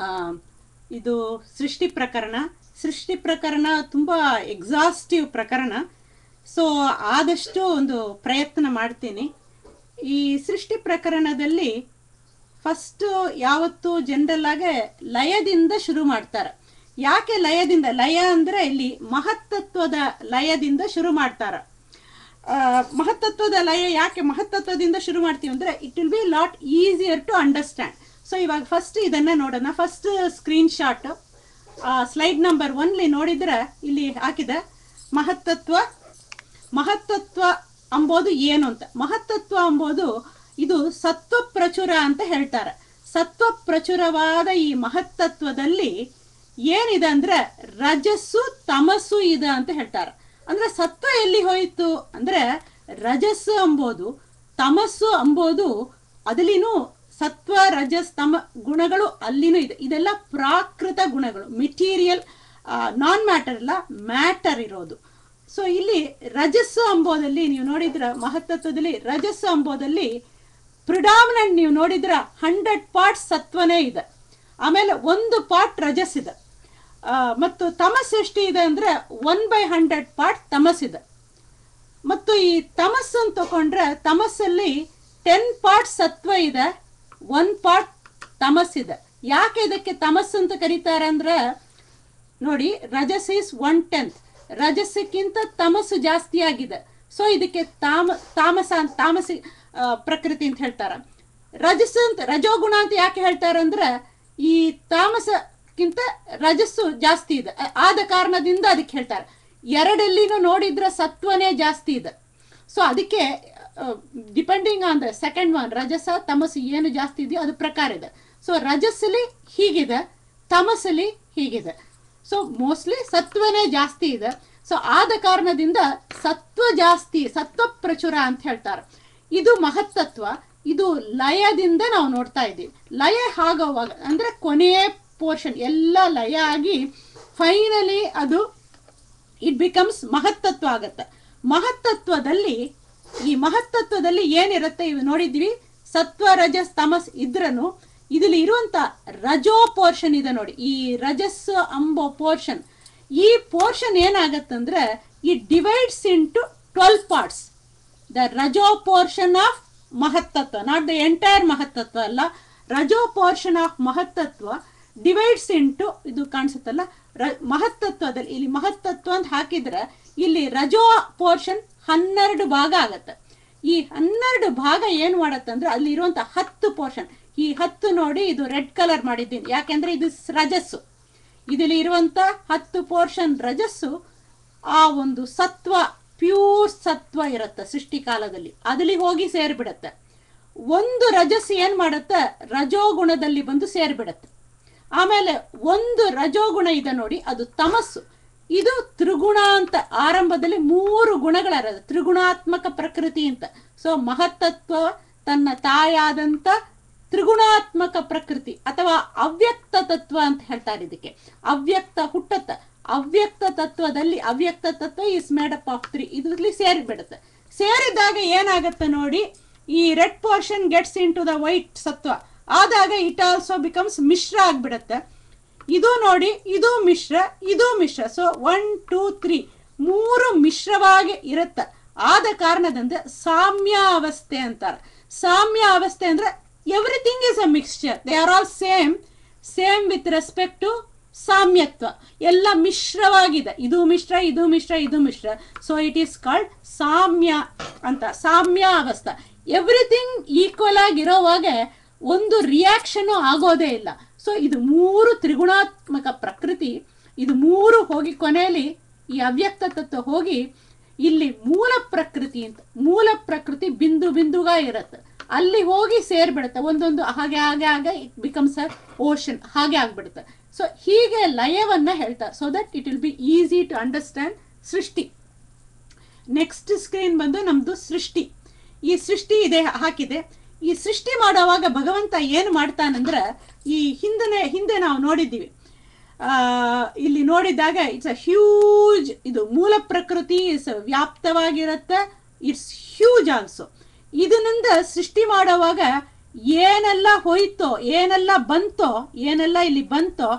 ಆ, ಇದು ಸೃಷ್ಟಿ ಪ್ರಕರಣ ತುಂಬ ಎಕ್ಸಾಸ್ಟಿವ್ ಪ್ರಕರಣ. ಸೊ ಆದಷ್ಟು ಒಂದು ಪ್ರಯತ್ನ ಮಾಡ್ತೀನಿ. ಈ ಸೃಷ್ಟಿ ಪ್ರಕರಣದಲ್ಲಿ ಫಸ್ಟ್ ಯಾವತ್ತು ಜನರಲ್ ಆಗಿ ಲಯದಿಂದ ಶುರು ಮಾಡ್ತಾರೆ. ಯಾಕೆ ಲಯದಿಂದ? ಲಯ ಅಂದರೆ ಇಲ್ಲಿ ಮಹತ್ತತ್ವದ ಲಯದಿಂದ ಶುರು ಮಾಡ್ತಾರೆ. ಮಹತ್ತತ್ವದ ಲಯ ಯಾಕೆ ಮಹತ್ತತ್ವದಿಂದ ಶುರು ಮಾಡ್ತೀವಿ ಅಂದರೆ it will be lot easier to understand. So ಇವಾಗ ಫಸ್ಟ್ ಇದನ್ನು ನೋಡೋಣ. First screen shot slide number 1 ನೋಡಿದ್ರೆ ಇಲ್ಲಿ ಹಾಕಿದೆ ಮಹತ್ತತ್ವ ಅಂಬೋದು ಏನು ಅಂತ. ಮಹತ್ತತ್ವ ಅಂಬೋದು ಇದು ಸತ್ವ ಪ್ರಚುರ ಅಂತ ಹೇಳ್ತಾರೆ. ಸತ್ವ ಪ್ರಚುರವಾದ ಈ ಮಹತ್ತತ್ವದಲ್ಲಿ ಏನಿದೆ ಅಂದ್ರೆ ರಜಸ್ಸು ತಮಸ್ಸು ಇದೆ ಅಂತ ಹೇಳ್ತಾರೆ. ಅಂದ್ರೆ ಸತ್ವ ಎಲ್ಲಿ ಹೋಯಿತು ಅಂದ್ರೆ ರಜಸ್ಸು ಅಂಬೋದು ತಮಸ್ಸು ಅಂಬೋದು ಅದಲ್ಲಿನೂ ಸತ್ವ ರಜಸ್ ತಮ ಗುಣಗಳು ಅಲ್ಲಿನೂ ಇದೆ. ಇದೆಲ್ಲ ಪ್ರಾಕೃತ ಗುಣಗಳು, ಮೆಟೀರಿಯಲ್, ನಾನ್ ಮ್ಯಾಟರ್ ಅಲ್ಲ, ಮ್ಯಾಟರ್ ಇರೋದು. ಸೊ ಇಲ್ಲಿ ರಜಸ್ಸು ಅಂಬೋದಲ್ಲಿ ನೀವು ನೋಡಿದ್ರ ಮಹತ್ತತ್ವದಲ್ಲಿ ರಜಸ್ಸು ಅಂಬೋದಲ್ಲಿ ಪ್ರಿಡಾಮಿನೆಂಟ್ ನೀವು ನೋಡಿದ್ರ 100 ಪಾರ್ಟ್ಸ್ ಸತ್ವನೇ ಇದೆ, ಆಮೇಲೆ 1 ಪಾರ್ಟ್ ರಜಸ್ ಇದೆ. ಮತ್ತು ತಮಸ್ಸು ಎಷ್ಟು ಇದೆ ಅಂದ್ರೆ 1/100 ಪಾರ್ಟ್ ತಮಸ್ಸಿದೆ. ಮತ್ತು ಈ ತಮಸ್ಸನ್ನು ತಗೊಂಡ್ರೆ ತಮಸ್ಸಲ್ಲಿ 10 ಪಾರ್ಟ್ ಸತ್ವ ಇದೆ, 1 ಪಾರ್ಟ್ ತಮಸ್ಸಿದೆ. ಯಾಕೆ ಇದಕ್ಕೆ ತಮಸ್ಸು ಅಂತ ಕರೀತಾರೆ ಅಂದ್ರೆ ನೋಡಿ, ರಜಸ್ ಈಸ್ 1/10, ರಜಸ್ಸಿಗಿಂತ ತಮಸ್ಸು ಜಾಸ್ತಿ ಆಗಿದೆ. ಸೊ ಇದಕ್ಕೆ ತಾಮಸಿ ಪ್ರಕೃತಿ ಅಂತ ಹೇಳ್ತಾರೆ. ರಜೋಗುಣ ಅಂತ ಯಾಕೆ ಹೇಳ್ತಾರೆ ಅಂದ್ರೆ ಈ ತಾಮಸಕ್ಕಿಂತ ರಜಸ್ಸು ಜಾಸ್ತಿ ಇದೆ, ಆದ ಕಾರಣದಿಂದ ಅದಕ್ಕೆ ಹೇಳ್ತಾರೆ. ಎರಡಲ್ಲಿನೂ ನೋಡಿದ್ರೆ ಸತ್ವನೇ ಜಾಸ್ತಿ ಇದೆ. ಸೊ ಅದಕ್ಕೆ depending on the second one, ರಜಸ ತಮಸ್ಸು ಏನು ಜಾಸ್ತಿ ಇದೆಯೋ ಅದು ಪ್ರಕಾರ ಇದೆ. ಸೊ ರಜಸ್ಸಲ್ಲಿ ಹೀಗಿದೆ, ತಮಸ್ಸಲ್ಲಿ ಹೀಗಿದೆ. ಸೊ ಮೋಸ್ಟ್ಲಿ ಸತ್ವನೇ ಜಾಸ್ತಿ ಇದೆ. ಸೊ ಆದ ಕಾರಣದಿಂದ ಸತ್ವ ಜಾಸ್ತಿ, ಸತ್ವ ಪ್ರಚುರ ಅಂತ ಹೇಳ್ತಾರೆ. ಇದು ಮಹತ್ತತ್ವ. ಇದು ಲಯದಿಂದ ನಾವು ನೋಡ್ತಾ ಇದ್ದೀವಿ. ಲಯ ಆಗೋವಾಗ ಅಂದ್ರೆ ಕೊನೆಯ ಪೋರ್ಷನ್ ಎಲ್ಲ ಲಯ ಆಗಿ ಫೈನಲಿ ಅದು ಇಟ್ ಬಿಕಮ್ಸ್ ಮಹತ್ತತ್ವ ಆಗತ್ತೆ. ಈ ಮಹತ್ತತ್ವದಲ್ಲಿ ಏನಿರುತ್ತೆ ಇವು ನೋಡಿದ್ವಿ. ಸತ್ವ ರಜಸ್ ತಮಸ್ ಇದ್ರನು ಇದ್ರಲ್ಲಿ ಇರುವಂತ ರಜೋ ಪೋರ್ಷನ್ ಇದೆ ನೋಡಿ, ಈ ರಜಸ್ ಅಂಬೋ ಪೋರ್ಷನ್. ಈ ಪೋರ್ಷನ್ ಏನಾಗತ್ತಂದ್ರೆ it divides into 12 parts. The ರಜೋ ಪೋರ್ಷನ್ ಆಫ್ ಮಹತ್ತತ್ವ, ನಾಟ್ ದ ಎಂಟೈರ್ ಮಹತ್ತತ್ವ ಅಲ್ಲ, ರಜೋ ಪೋರ್ಷನ್ ಆಫ್ ಮಹತ್ತತ್ವ ಡಿವೈಡ್ಸ್ ಇಂಟು, ಇದು ಕಾಣಿಸುತ್ತಲ್ಲ ಮಹತ್ತತ್ವದಲ್ಲಿ, ಇಲ್ಲಿ ಮಹತ್ತತ್ವ ಅಂತ ಹಾಕಿದ್ರೆ ಇಲ್ಲಿ ರಜೋ ಪೋರ್ಷನ್ 12 ಭಾಗ ಆಗತ್ತೆ. ಈ 12 ಭಾಗ ಏನ್ ಮಾಡತ್ತಂದ್ರೆ ಅಲ್ಲಿ ಇರುವಂತ 10 ಪೋರ್ಷನ್, ಈ 10 ನೋಡಿ ಇದು ರೆಡ್ ಕಲರ್ ಮಾಡಿದ್ದೀನಿ ಯಾಕೆಂದ್ರೆ ಇದು ರಜಸ್ಸು. ಇದರಲ್ಲಿ ಇರುವಂತ 10 ಪೋರ್ಷನ್ ರಜಸ್ಸು ಆ ಒಂದು ಸತ್ವ, ಪ್ಯೂರ್ ಸತ್ವ ಇರುತ್ತೆ ಸೃಷ್ಟಿ ಕಾಲದಲ್ಲಿ, ಅದಲ್ಲಿ ಹೋಗಿ ಸೇರ್ಬಿಡತ್ತೆ. ಒಂದು ರಜಸ್ ಏನ್ ಮಾಡತ್ತೆ, ರಜೋಗುಣದಲ್ಲಿ ಬಂದು ಸೇರ್ಬಿಡತ್ತೆ. ಆಮೇಲೆ ಒಂದು ರಜೋಗುಣ ಇದೆ ನೋಡಿ, ಅದು ತಮಸ್ಸು. ಇದು ತ್ರಿಗುಣ ಅಂತ, ಆರಂಭದಲ್ಲಿ 3 ಗುಣಗಳಿರೋದು, ತ್ರಿಗುಣಾತ್ಮಕ ಪ್ರಕೃತಿ ಅಂತ. ಸೊ ಮಹತ್ತತ್ವ ತನ್ನ ತಾಯಾದಂತ ತ್ರಿಗುಣಾತ್ಮಕ ಪ್ರಕೃತಿ ಅಥವಾ ಅವ್ಯಕ್ತ ತತ್ವ ಅಂತ ಹೇಳ್ತಾರೆ. ಇದಕ್ಕೆ ಅವ್ಯಕ್ತ ಹುಟ್ಟತ್ತ. ಅವ್ಯಕ್ತ ತತ್ವದಲ್ಲಿ ಅವ್ಯಕ್ತ ತತ್ವ ಇಸ್ ಮೇಡ್ ಅಪ್ ಆಫ್ 3, ಇದರಲ್ಲಿ ಸೇರಿಬಿಡುತ್ತೆ. ಸೇರಿದಾಗ ಏನಾಗತ್ತೆ ನೋಡಿ, ಈ red portion gets into the white ಸತ್ವ ಆದಾಗ ಇಟ್ ಆಲ್ಸೋ ಬಿಕಮ್ಸ್ ಮಿಶ್ರ ಆಗ್ಬಿಡತ್ತೆ. ಇದು ನೋಡಿ, ಇದು ಮಿಶ್ರ, ಇದು ಮಿಶ್ರ. ಸೊ 1 2 3 3 ಮಿಶ್ರವಾಗಿ ಇರುತ್ತೆ. ಆದ ಕಾರಣದಿಂದ ಸಾಮ್ಯ ಅವಸ್ಥೆ ಅಂತಾರೆ. ಸಾಮ್ಯ ಅವಸ್ಥೆ ಅಂದ್ರೆ everything is a mixture, they are all same with respect to ಸಾಮ್ಯತ್ವ. ಎಲ್ಲ ಮಿಶ್ರವಾಗಿದೆ, ಇದು ಮಿಶ್ರ, ಇದು ಮಿಶ್ರ, ಇದು ಮಿಶ್ರ. ಸೊ ಇಟ್ ಈಸ್ ಕಾಲ್ಡ್ ಸಾಮ್ಯ ಅಂತ, ಸಾಮ್ಯ ಅವಸ್ಥೆ. ಎವ್ರಿಥಿಂಗ್ ಈಕ್ವಲ್ ಆಗಿರೋವಾಗ ಒಂದು ರಿಯಾಕ್ಷನ್ ಆಗೋದೇ ಇಲ್ಲ. ಸೊ ಇದು 3 ತ್ರಿಗುಣಾತ್ಮಕ ಪ್ರಕೃತಿ, ಇದು 3 ಹೋಗಿ ಕೊನೆಯಲ್ಲಿ ಈ ಅವ್ಯಕ್ತ ತತ್ವ ಹೋಗಿ ಇಲ್ಲಿ ಮೂಲ ಪ್ರಕೃತಿ ಅಂತ, ಮೂಲ ಪ್ರಕೃತಿ ಬಿಂದು ಬಿಂದುಗ ಇರುತ್ತೆ, ಅಲ್ಲಿ ಹೋಗಿ ಸೇರ್ಬಿಡುತ್ತೆ. ಒಂದೊಂದು ಹಾಗೆ ಹಾಗೆ ಹಾಗೆ ಇಟ್ ಬಿಕಮ್ಸ್ ಅ ಓಷನ್, ಹಾಗೆ ಆಗ್ಬಿಡುತ್ತೆ. ಸೊ ಹೀಗೆ ಲಯವನ್ನ ಹೇಳ್ತಾರೆ. So that it will be easy to understand ಸೃಷ್ಟಿ. ನೆಕ್ಸ್ಟ್ ಸ್ಕ್ರೀನ್ ಬಂದು ನಮ್ದು ಸೃಷ್ಟಿ. ಈ ಸೃಷ್ಟಿ ಇದೆ ಹಾಕಿದೆ. ಈ ಸೃಷ್ಟಿ ಮಾಡುವಾಗ ಭಗವಂತ ಏನು ಮಾಡ್ತಾನಂದ್ರೆ, ಈ ಹಿಂದೆ ನಾವು ನೋಡಿದ್ದೀವಿ, ಇಲ್ಲಿ ನೋಡಿದಾಗ ಇಟ್ಸ್ ಅ ಹ್ಯೂಜ್, ಇದು ಮೂಲ ಪ್ರಕೃತಿ ಇಸ್ ವ್ಯಾಪ್ತವಾಗಿರುತ್ತೆ, ಇಟ್ಸ್ ಹ್ಯೂಜ್ ಆಲ್ಸೋ. ಇದರಿಂದ ಸೃಷ್ಟಿ ಮಾಡುವಾಗ ಏನೆಲ್ಲ ಹೋಯ್ತೋ, ಏನೆಲ್ಲ ಬಂತೋ, ಏನೆಲ್ಲ ಇಲ್ಲಿ ಬಂತೋ,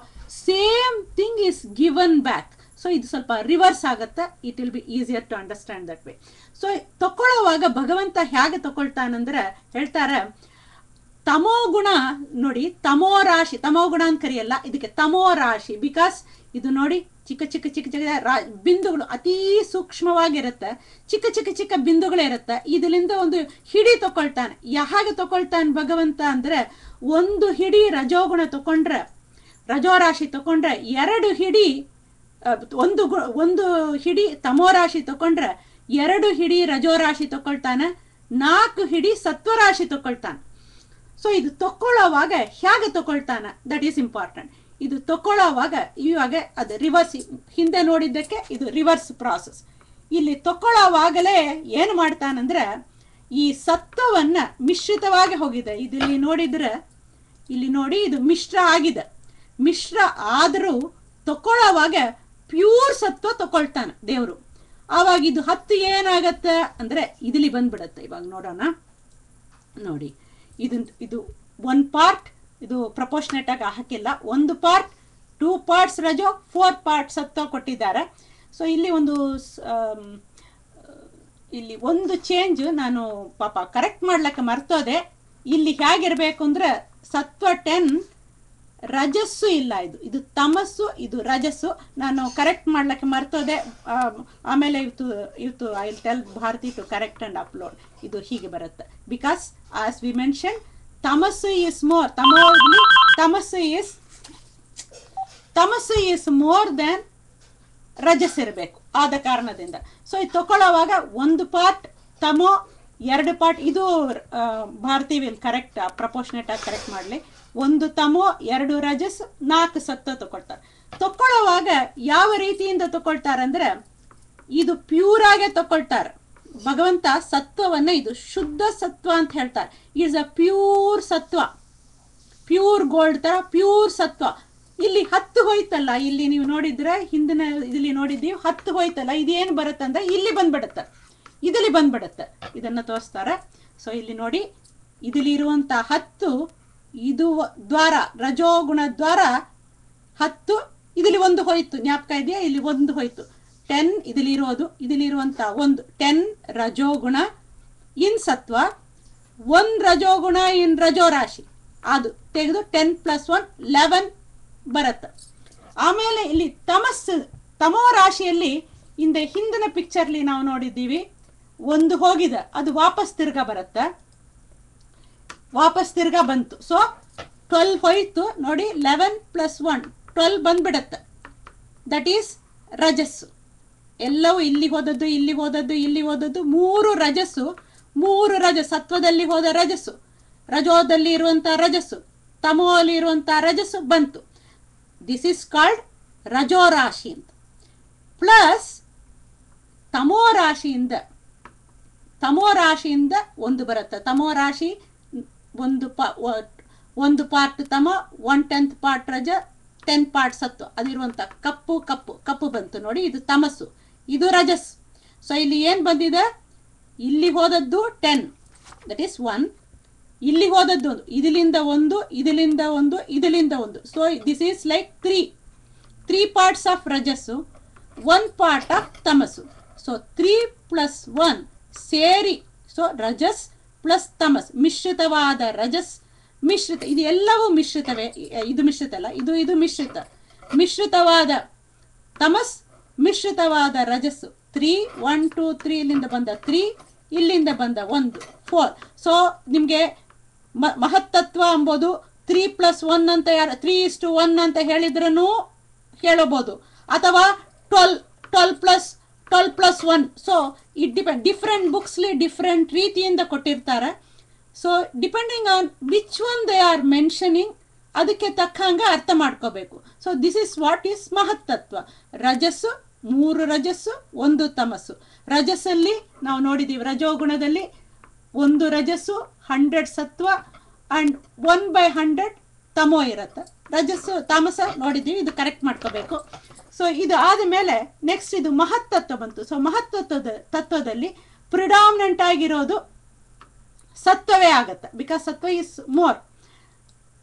same thing is given back. So ಇದು ಸ್ವಲ್ಪ ರಿವರ್ಸ್ ಆಗುತ್ತೆ. It will be easier to understand that way. So ತಕೊಳ್ಳುವಾಗ ಭಗವಂತ ಹೇಗೆ ತಗೊಳ್ತಾನಂದ್ರೆ ಹೇಳ್ತಾರೆ, ತಮೋ ಗುಣ ನೋಡಿ, ತಮೋ ರಾಶಿ, ತಮೋ ಗುಣ ಅಂತ ಕರೆಯಲ್ಲ ಇದಕ್ಕೆ, ತಮೋ ರಾಶಿ. ಬಿಕಾಸ್ ಇದು ನೋಡಿ ಚಿಕ್ಕ ಚಿಕ್ಕ ಚಿಕ್ಕ ಚಿಕ್ಕ ಬಿಂದುಗಳು ಅತೀ ಸೂಕ್ಷ್ಮವಾಗಿರುತ್ತೆ, ಚಿಕ್ಕ ಚಿಕ್ಕ ಚಿಕ್ಕ ಬಿಂದುಗಳಿರುತ್ತೆ. ಇದರಿಂದ ಒಂದು ಹಿಡಿ ತಗೊಳ್ತಾನೆ. ಹೇಗೆ ತಗೊಳ್ತಾನೆ ಭಗವಂತ ಅಂದ್ರೆ, ಒಂದು ಹಿಡಿ ರಜೋಗುಣ ತಗೊಂಡ್ರೆ, ರಜೋರಾಶಿ ತಗೊಂಡ್ರೆ, ಎರಡು ಹಿಡಿ ಒಂದು ಹಿಡಿ ತಮೋರಾಶಿ ತಗೊಂಡ್ರೆ, ಎರಡು ಹಿಡಿ ರಜೋರಾಶಿ ತಗೊಳ್ತಾನೆ, 4 ಹಿಡಿ ಸತ್ವರಾಶಿ ತಗೊಳ್ತಾನೆ. ಸೊ ಇದು ತಕೊಳ್ಳೋವಾಗ ಹೇಗೆ ತಗೊಳ್ತಾನೆ, ದಟ್ ಈಸ್ ಇಂಪಾರ್ಟೆಂಟ್. ಇದು ತಕೊಳ್ಳೋವಾಗ ಇವಾಗ ಅದು ರಿವರ್ಸ್, ಹಿಂದೆ ನೋಡಿದ್ದಕ್ಕೆ ಇದು ರಿವರ್ಸ್ ಪ್ರಾಸೆಸ್. ಇಲ್ಲಿ ತಕೊಳ್ಳೋವಾಗಲೇ ಏನು ಮಾಡ್ತಾನಂದ್ರೆ, ಈ ಸತ್ವವನ್ನ ಮಿಶ್ರಿತವಾಗಿ ಹೋಗಿದೆ. ಇಲ್ಲಿ ನೋಡಿದ್ರೆ, ಇಲ್ಲಿ ನೋಡಿ ಇದು ಮಿಶ್ರ ಆಗಿದೆ. ಮಿಶ್ರ ಆದರೂ ತಕೊಳ್ಳೋವಾಗ ಪ್ಯೂರ್ ಸತ್ವ ತಗೊಳ್ತಾನೆ ದೇವರು. ಆವಾಗ ಇದು 10 ಏನಾಗತ್ತೆ ಅಂದ್ರೆ ಇದರಲ್ಲಿ ಬಂದ್ಬಿಡತ್ತೆ. ಇವಾಗ ನೋಡೋಣ ನೋಡಿ, ಇದು 1 ಪಾರ್ಟ್, ಇದು ಪ್ರಪೋರ್ಷನೇಟ್ ಆಗಿ ಹಾಕಿಲ್ಲ. 1 ಪಾರ್ಟ್, 2 ಪಾರ್ಟ್ಸ್ ರಜೋ, 4 ಪಾರ್ಟ್ ಸತ್ವ ಕೊಟ್ಟಿದ್ದಾರೆ. ಸೊ ಇಲ್ಲಿ ಒಂದು ಚೇಂಜ್ ನಾನು ಪಾಪ ಕರೆಕ್ಟ್ ಮಾಡ್ಲಿಕ್ಕೆ ಮರ್ತೋದೆ. ಇಲ್ಲಿ ಹೇಗಿರ್ಬೇಕು ಅಂದ್ರೆ ಸತ್ವ 10, ರಜಸ್ಸು ಇಲ್ಲ, ಇದು ತಮಸ್ಸು, ಇದು ರಜಸ್ಸು. ನಾನು ಕರೆಕ್ಟ್ ಮಾಡ್ಲಿಕ್ಕೆ ಮರ್ತೋದೆ. ಆಮೇಲೆ ಇವತ್ತು I will tell Bharathi to correct and upload. ಇದು ಹೀಗೆ ಬರುತ್ತೆ. ಬಿಕಾಸ್ ಆಸ್ ವಿ ಮೆನ್ಷನ್, ತಮಸ್ಸು ಈಸ್ ಮೋರ್, ತಮಸ್ಸು ಈಸ್ ಮೋರ್ ದೆನ್ ರಜಸ್ ಇರಬೇಕು. ಆದ ಕಾರಣದಿಂದ ಸೊ ಇದು ತಗೊಳ್ಳೋವಾಗ 1 ಪಾರ್ಟ್ ತಮೋ, 2 ಪಾರ್ಟ್, ಇದು ಭಾರತಿ ವಿಲ್ ಕರೆಕ್ಟ್ ಪ್ರಪೋರ್ಷನೇಟ್ ಆಗಿ ಕರೆಕ್ಟ್ ಮಾಡಲಿ. 1 ತಮೋ, 2 ರಜಸ್, 4 ಸತ್ವ ತಗೊಳ್ತಾರೆ. ತಗೊಳ್ಳೋವಾಗ ಯಾವ ರೀತಿಯಿಂದ ತಗೊಳ್ತಾರಂದ್ರೆ, ಇದು ಪ್ಯೂರ್ ಆಗೇ ತಗೊಳ್ತಾರೆ ಭಗವಂತ. ಸತ್ವವನ್ನ ಇದು ಶುದ್ಧ ಸತ್ವ ಅಂತ ಹೇಳ್ತಾರೆ. ಇಟ್ಸ್ ಅ ಪ್ಯೂರ್ ಸತ್ವ, ಪ್ಯೂರ್ ಗೋಲ್ಡ್ ತರ ಪ್ಯೂರ್ ಸತ್ವ. ಇಲ್ಲಿ 10 ಹೋಯ್ತಲ್ಲ, ಇಲ್ಲಿ ನೀವು ನೋಡಿದ್ರೆ ಹಿಂದಿನ ಇಲ್ಲಿ ನೋಡಿದ್ದೀವಿ 10 ಹೋಯ್ತಲ್ಲ, ಇದೇನು ಬರುತ್ತೆ ಅಂದ್ರೆ ಇಲ್ಲಿ ಬಂದ್ಬಿಡುತ್ತೆ, ಇದನ್ನ ತೋರಿಸ್ತಾರೆ. ಸೊ ಇಲ್ಲಿ ನೋಡಿ, ಇದರಲ್ಲಿ ಇರುವಂತ 10 ಇದು ದ್ವಾರ, ರಜೋಗುಣ ದ್ವಾರ 10, ಇದರಲ್ಲಿ 1 ಹೋಯ್ತು, ಜ್ಞಾಪಕ ಇದೆಯಾ? ಇಲ್ಲಿ 1 ಹೋಯ್ತು. 10 ಇದಲ್ಲಿರುವಂತ 1 10 ರಜೋಗುಣ ಇನ್ ಸತ್ವ, 1 ರಜೋಗುಣ ಇನ್ ರಜೋರಾಶಿ, ಅದು ತೆಗೆದು 10 + 1 11 ಬರುತ್ತೆ. ಆಮೇಲೆ ಇಲ್ಲಿ ತಮೋ ರಾಶಿಯಲ್ಲಿ ಹಿಂದಿನ ಪಿಕ್ಚರ್ಲಿ ನಾವು ನೋಡಿದ್ದೀವಿ, 1 ಹೋಗಿದೆ, ಅದು ವಾಪಸ್ ತಿರ್ಗಾ ಬರುತ್ತೆ, ವಾಪಸ್ ತಿರ್ಗಾ ಬಂತು. ಸೊ 12 ಹೋಯ್ತು ನೋಡಿ, 11 + 1 12 ಬಂದ್ಬಿಡತ್ತೆ. That is ರಜಸ್ಸು. ಎಲ್ಲವೂ ಇಲ್ಲಿ ಹೋದದ್ದು, ಇಲ್ಲಿ ಹೋದದ್ದು, ಇಲ್ಲಿ ಹೋದದ್ದು, 3 ರಜಸ್ಸು, 3 ರಜಸ್. ಸತ್ವದಲ್ಲಿ ಹೋದ ರಜಸ್ಸು, ರಜೋದಲ್ಲಿ ಇರುವಂತ ರಜಸ್ಸು, ತಮೋಲಿ ಇರುವಂತ ರಜಸ್ಸು ಬಂತು. ದಿಸ್ ಇಸ್ ಕಾಲ್ಡ್ ರಜೋರಾಶಿ ಅಂತ. ಪ್ಲಸ್ ತಮೋ ರಾಶಿಯಿಂದ 1 ಬರುತ್ತೆ. ತಮೋ ರಾಶಿ 1 ಪಾರ್ಟ್ ತಮ, 1/10 ಪಾರ್ಟ್ ರಜ, 10 ಪಾರ್ಟ್ ಸತ್ವ. ಅದಿರುವಂತ ಕಪ್ಪು ಬಂತು ನೋಡಿ, ಇದು ತಮಸ್ಸು, ಇದು ರಜಸ್. ಸೊ ಇಲ್ಲಿ ಏನ್ ಬಂದಿದೆ, ಇಲ್ಲಿ ಹೋದದ್ದು 10, ದಟ್ ಈಸ್ 1, ಇಲ್ಲಿ ಹೋದದ್ದು 1, ಇದರಿಂದ 1, ಇದರಿಂದ 1, ಇದರಿಂದ 1. So this is like 3 parts of ರಜಸ್ಸು, 1 ಪಾರ್ಟ್ ಆಫ್ ತಮಸ್ಸು. ಸೊ 3 + 1 ಸೇರಿ, ಸೊ ರಜಸ್ ಪ್ಲಸ್ ತಮಸ್, ಮಿಶ್ರಿತವಾದ ರಜಸ್, ಮಿಶ್ರಿತ, ಇದು ಎಲ್ಲವೂ ಮಿಶ್ರಿತವೇ. ಇದು ಮಿಶ್ರಿತ ಅಲ್ಲ, ಇದು ಮಿಶ್ರಿತವಾದ ತಮಸ್, ಮಿಶ್ರಿತವಾದ ರಜಸ್ಸು. 3 1 2 3 ಇಲ್ಲಿಂದ ಬಂದ 3, ಇಲ್ಲಿಂದ ಬಂದ 1 4. ಸೊ ನಿಮ್ಗೆ ಮಹತ್ತತ್ವ ಎಂಬುದು 3 + 1 ಅಂತ 3:1 ಅಂತ ಹೇಳಿದ್ರೂ ಹೇಳಬಹುದು, ಅಥವಾ 12 + 1. ಸೊ ಇಟ್ ಡಿಫ್ರೆಂಟ್ ಬುಕ್ಸ್ಲಿ ಡಿಫ್ರೆಂಟ್ ರೀತಿಯಿಂದ ಕೊಟ್ಟಿರ್ತಾರೆ. So depending on which one they are mentioning, ಅದಕ್ಕೆ ತಕ್ಕಂಗೆ ಅರ್ಥ ಮಾಡ್ಕೋಬೇಕು. So this is what is ಮಹತ್ತತ್ವ. ರಜಸ್ಸು 3 ರಜಸ್ಸು, 1 ತಮಸ್ಸು. ರಜಸ್ಸಲ್ಲಿ ನಾವು ನೋಡಿದ್ದೀವಿ, ರಜೋಗುಣದಲ್ಲಿ 1 ರಜಸ್ಸು, 100 ಸತ್ವ ಅಂಡ್ 1/100 ತಮೋ ಇರುತ್ತೆ. ರಜಸ್ಸು ತಾಮಸ ನೋಡಿದ್ದೀವಿ, ಇದು ಕರೆಕ್ಟ್ ಮಾಡ್ಕೋಬೇಕು. ಸೊ ಇದು ಆದಮೇಲೆ ನೆಕ್ಸ್ಟ್ ಇದು ಮಹತ್ತತ್ವ ಬಂತು. ಸೊ ತತ್ವದಲ್ಲಿ ಪ್ರಿಡಾಮಿನೆಂಟ್ ಆಗಿರೋದು ಸತ್ವವೇ ಆಗತ್ತೆ, ಬಿಕಾಸ್ ಸತ್ವ ಇಸ್ ಮೋರ್.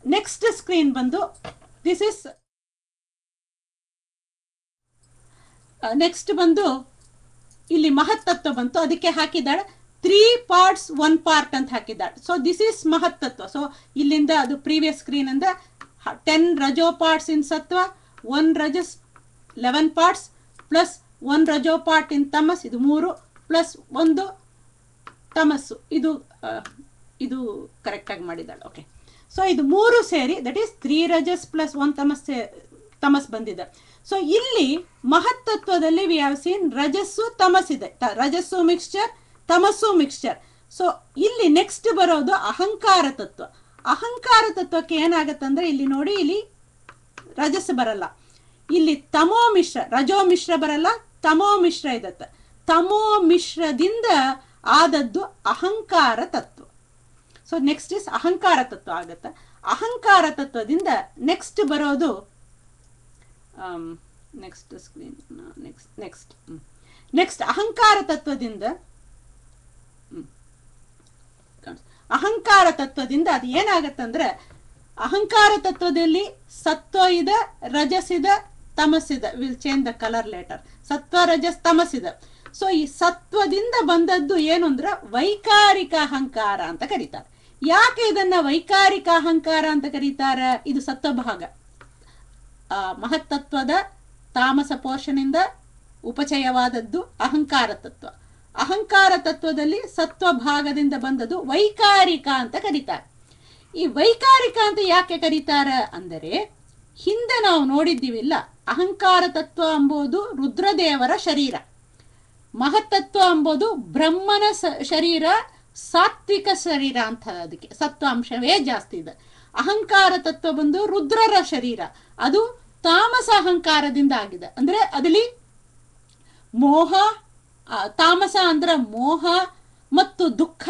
ನೆಕ್ಸ್ಟ್ ಸ್ಕ್ರೀನ್ ಬಂದು ದಿಸ್ ಇಸ್ ನೆಕ್ಸ್ಟ್ ಬಂದು ಇಲ್ಲಿ ಮಹತ್ತತ್ವ ಬಂತು, ಅದಕ್ಕೆ ಹಾಕಿದ್ದಾಳೆ 3 parts 1 part ಅಂತ ಹಾಕಿದ್ದಾಳೆ. ಸೊ ದಿಸ್ ಇಸ್ ಮಹತ್ತತ್ವ. ಸೊ ಇಲ್ಲಿಂದ ಅದು ಪ್ರೀವಿಯಸ್ ಸ್ಕ್ರೀನ್ ಅಂದ 10 ರಜೋ ಪಾರ್ಟ್ಸ್ ಇನ್ ಸತ್ವ, 1 ರಜಸ್ 11 parts ಪ್ಲಸ್ 1 ರಜೋ ಪಾರ್ಟ್ ಇನ್ ತಮಸ್, ಇದು 3 ಪ್ಲಸ್ 1 ತಮಸ್ಸು, ಇದು ಕರೆಕ್ಟಾಗಿ ಮಾಡಿದ್ದಾಳೆ. ಓಕೆ, ಸೊ ಇದು 3 ಸೇರಿ ದಟ್ ಈಸ್ 3 ರಜಸ್ ಪ್ಲಸ್ 1 ತಮಸ್ ಬಂದಿದೆ. ಸೊ ಇಲ್ಲಿ ಮಹತ್ತತ್ವದಲ್ಲಿ ವಿ ಹ್ಯಾವ್ ಸೀನ್ ರಜಸ್ಸು ತಮಸ್ಸಿದೆ, ರಜಸ್ಸು ಮಿಕ್ಸ್ಚರ್, ತಮಸ್ಸು ಮಿಕ್ಸ್ಚರ್. ಸೊ ಇಲ್ಲಿ ನೆಕ್ಸ್ಟ್ ಬರೋದು ಅಹಂಕಾರ ತತ್ವ. ಅಹಂಕಾರ ತತ್ವಕ್ಕೆ ಏನಾಗತ್ತಂದ್ರೆ ಇಲ್ಲಿ ನೋಡಿ, ಇಲ್ಲಿ ರಜಸ್ ಬರಲ್ಲ, ಇಲ್ಲಿ ತಮೋ ಮಿಶ್ರ, ರಜೋ ಮಿಶ್ರ ಬರಲ್ಲ, ತಮೋ ಮಿಶ್ರ ಇದತ್ತೆ. ತಮೋ ಮಿಶ್ರದಿಂದ ಆದದ್ದು ಅಹಂಕಾರ ತತ್ವ. ಸೊ ನೆಕ್ಸ್ಟ್ ಇಸ್ ಅಹಂಕಾರ ತತ್ವ ಆಗತ್ತೆ. ಅಹಂಕಾರ ತತ್ವದಿಂದ ನೆಕ್ಸ್ಟ್ ಬರೋದು ನೆಕ್ಸ್ಟ್ ಸ್ಕ್ರೀನ್ ನೆಕ್ಸ್ಟ್ ಅಹಂಕಾರ ತತ್ವದಿಂದ ಅದು ಏನಾಗತ್ತಂದ್ರೆ, ಅಹಂಕಾರ ತತ್ವದಲ್ಲಿ ಸತ್ವ ಇದೆ, ರಜಸ್ ಇದೆ, ತಮಸ್ ಇದೆ. Will change the colour later. ಸತ್ವ ರಜಸ್ ತಮಸ್ ಇದೆ. ಸೊ ಈ ಸತ್ವದಿಂದ ಬಂದದ್ದು ಏನು ಅಂದ್ರೆ ವೈಕಾರಿಕ ಅಹಂಕಾರ ಅಂತ ಕರೀತಾರೆ. ಯಾಕೆ ಇದನ್ನ ವೈಕಾರಿಕ ಅಹಂಕಾರ ಅಂತ ಕರೀತಾರೆ? ಇದು ಸತ್ವ ಭಾಗ, ಮಹತ್ತತ್ವದ ತಾಮಸ ಪೋರ್ಷನಿಂದ ಉಪಚಯವಾದದ್ದು ಅಹಂಕಾರ ತತ್ವ. ಅಹಂಕಾರ ತತ್ವದಲ್ಲಿ ಸತ್ವ ಭಾಗದಿಂದ ಬಂದದ್ದು ವೈಕಾರಿಕ ಅಂತ ಕರೀತಾರೆ. ಈ ವೈಕಾರಿಕ ಅಂತ ಯಾಕೆ ಕರೀತಾರೆ ಅಂದರೆ, ಹಿಂದೆ ನಾವು ನೋಡಿದ್ದೀವಿಲ್ಲ, ಅಹಂಕಾರ ತತ್ವ ಎಂಬುದು ರುದ್ರದೇವರ ಶರೀರ, ಮಹತ್ತತ್ವ ಎಂಬುದು ಬ್ರಹ್ಮನ ಶರೀರ, ಸಾತ್ವಿಕ ಶರೀರ ಅಂತ, ಅದಕ್ಕೆ ಸತ್ವಾಂಶವೇ ಜಾಸ್ತಿ ಇದೆ. ಅಹಂಕಾರ ತತ್ವ ಬಂದು ರುದ್ರರ ಶರೀರ, ಅದು ತಾಮಸ ಅಹಂಕಾರದಿಂದ ಆಗಿದೆ. ಅಂದ್ರೆ ಅದಲ್ಲಿ ಮೋಹ, ತಾಮಸ ಅಂದ್ರೆ ಮೋಹ ಮತ್ತು ದುಃಖ,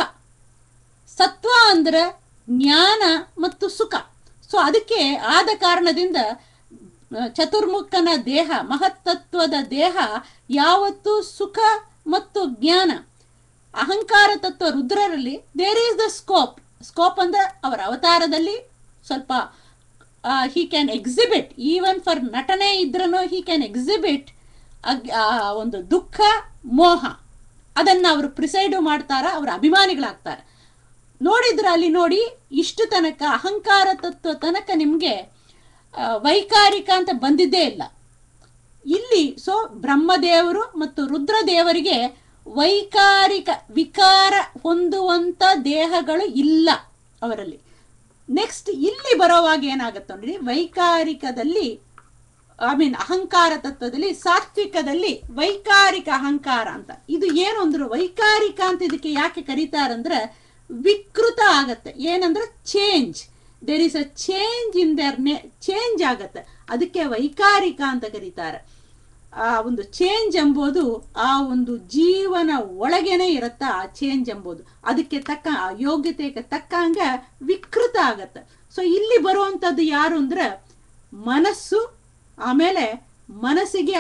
ಸತ್ವ ಅಂದ್ರೆ ಜ್ಞಾನ ಮತ್ತು ಸುಖ. ಸೊ ಅದಕ್ಕೆ ಆದ ಕಾರಣದಿಂದ ಚತುರ್ಮುಖನ ದೇಹ, ಮಹತ್ತತ್ವದ ದೇಹ ಯಾವತ್ತು ಸುಖ ಮತ್ತು ಜ್ಞಾನ. ಅಹಂಕಾರ ತತ್ವ ರುದ್ರರಲ್ಲಿ ದೇರ್ ಈಸ್ ದ ಸ್ಕೋಪ್ ಅಂದ್ರೆ ಅವರ ಅವತಾರದಲ್ಲಿ ಸ್ವಲ್ಪ he can exhibit, even for ನಟನೆ ಇದ್ರೂ he can exhibit ಒಂದು ದುಃಖ ಮೋಹ, ಅದನ್ನ ಅವರು ಪ್ರಿಸೈಡ್ ಮಾಡ್ತಾರ, ಅವರ ಅಭಿಮಾನಿಗಳಾಗ್ತಾರೆ. ನೋಡಿದ್ರ ಅಲ್ಲಿ ನೋಡಿ, ಇಷ್ಟು ತನಕ ಅಹಂಕಾರ ತತ್ವ ತನಕ ನಿಮ್ಗೆ ವೈಕಾರಿಕ ಅಂತ ಬಂದಿದ್ದೇ ಇಲ್ಲ. ಇಲ್ಲಿ ಸೊ ಬ್ರಹ್ಮದೇವರು ಮತ್ತು ರುದ್ರದೇವರಿಗೆ ವೈಕಾರಿಕ ವಿಕಾರ ಹೊಂದುವಂತ ದೇಹಗಳು ಇಲ್ಲ ಅವರಲ್ಲಿ. ನೆಕ್ಸ್ಟ್ ಇಲ್ಲಿ ಬರೋವಾಗ ಏನಾಗುತ್ತೆ ನೋಡಿ, ವೈಕಾರಿಕದಲ್ಲಿ ಅಹಂಕಾರ ತತ್ವದಲ್ಲಿ, ಸಾತ್ವಿಕದಲ್ಲಿ ವೈಕಾರಿಕ ಅಹಂಕಾರ ಅಂತ. ಇದು ಏನು ಅಂದ್ರೆ ವೈಕಾರಿಕ ಅಂತ ಇದಕ್ಕೆ ಯಾಕೆ ಕರೀತಾರಂದ್ರೆ, ವಿಕೃತ ಆಗತ್ತೆ. ಏನಂದ್ರೆ change, there is a change in there change ಆಗತ್ತೆ, ಅದಕ್ಕೆ ವೈಕಾರಿಕ ಅಂತ ಕರೀತಾರೆ. ಆ ಒಂದು ಚೇಂಜ್ ಎಂಬುದು ಆ ಒಂದು ಜೀವನ ಒಳಗೇನೆ ಇರತ್ತ, ಆ ಚೇಂಜ್ ಎಂಬುದು ಅದಕ್ಕೆ ತಕ್ಕ, ಆ ಯೋಗ್ಯತೆಗೆ ತಕ್ಕಂಗ ವಿಕೃತ ಆಗತ್ತೆ. ಸೊ ಇಲ್ಲಿ ಬರುವಂತದ್ದು ಯಾರು ಅಂದ್ರೆ ಮನಸ್ಸು, ಆಮೇಲೆ ಮನಸ್ಸಿಗೆ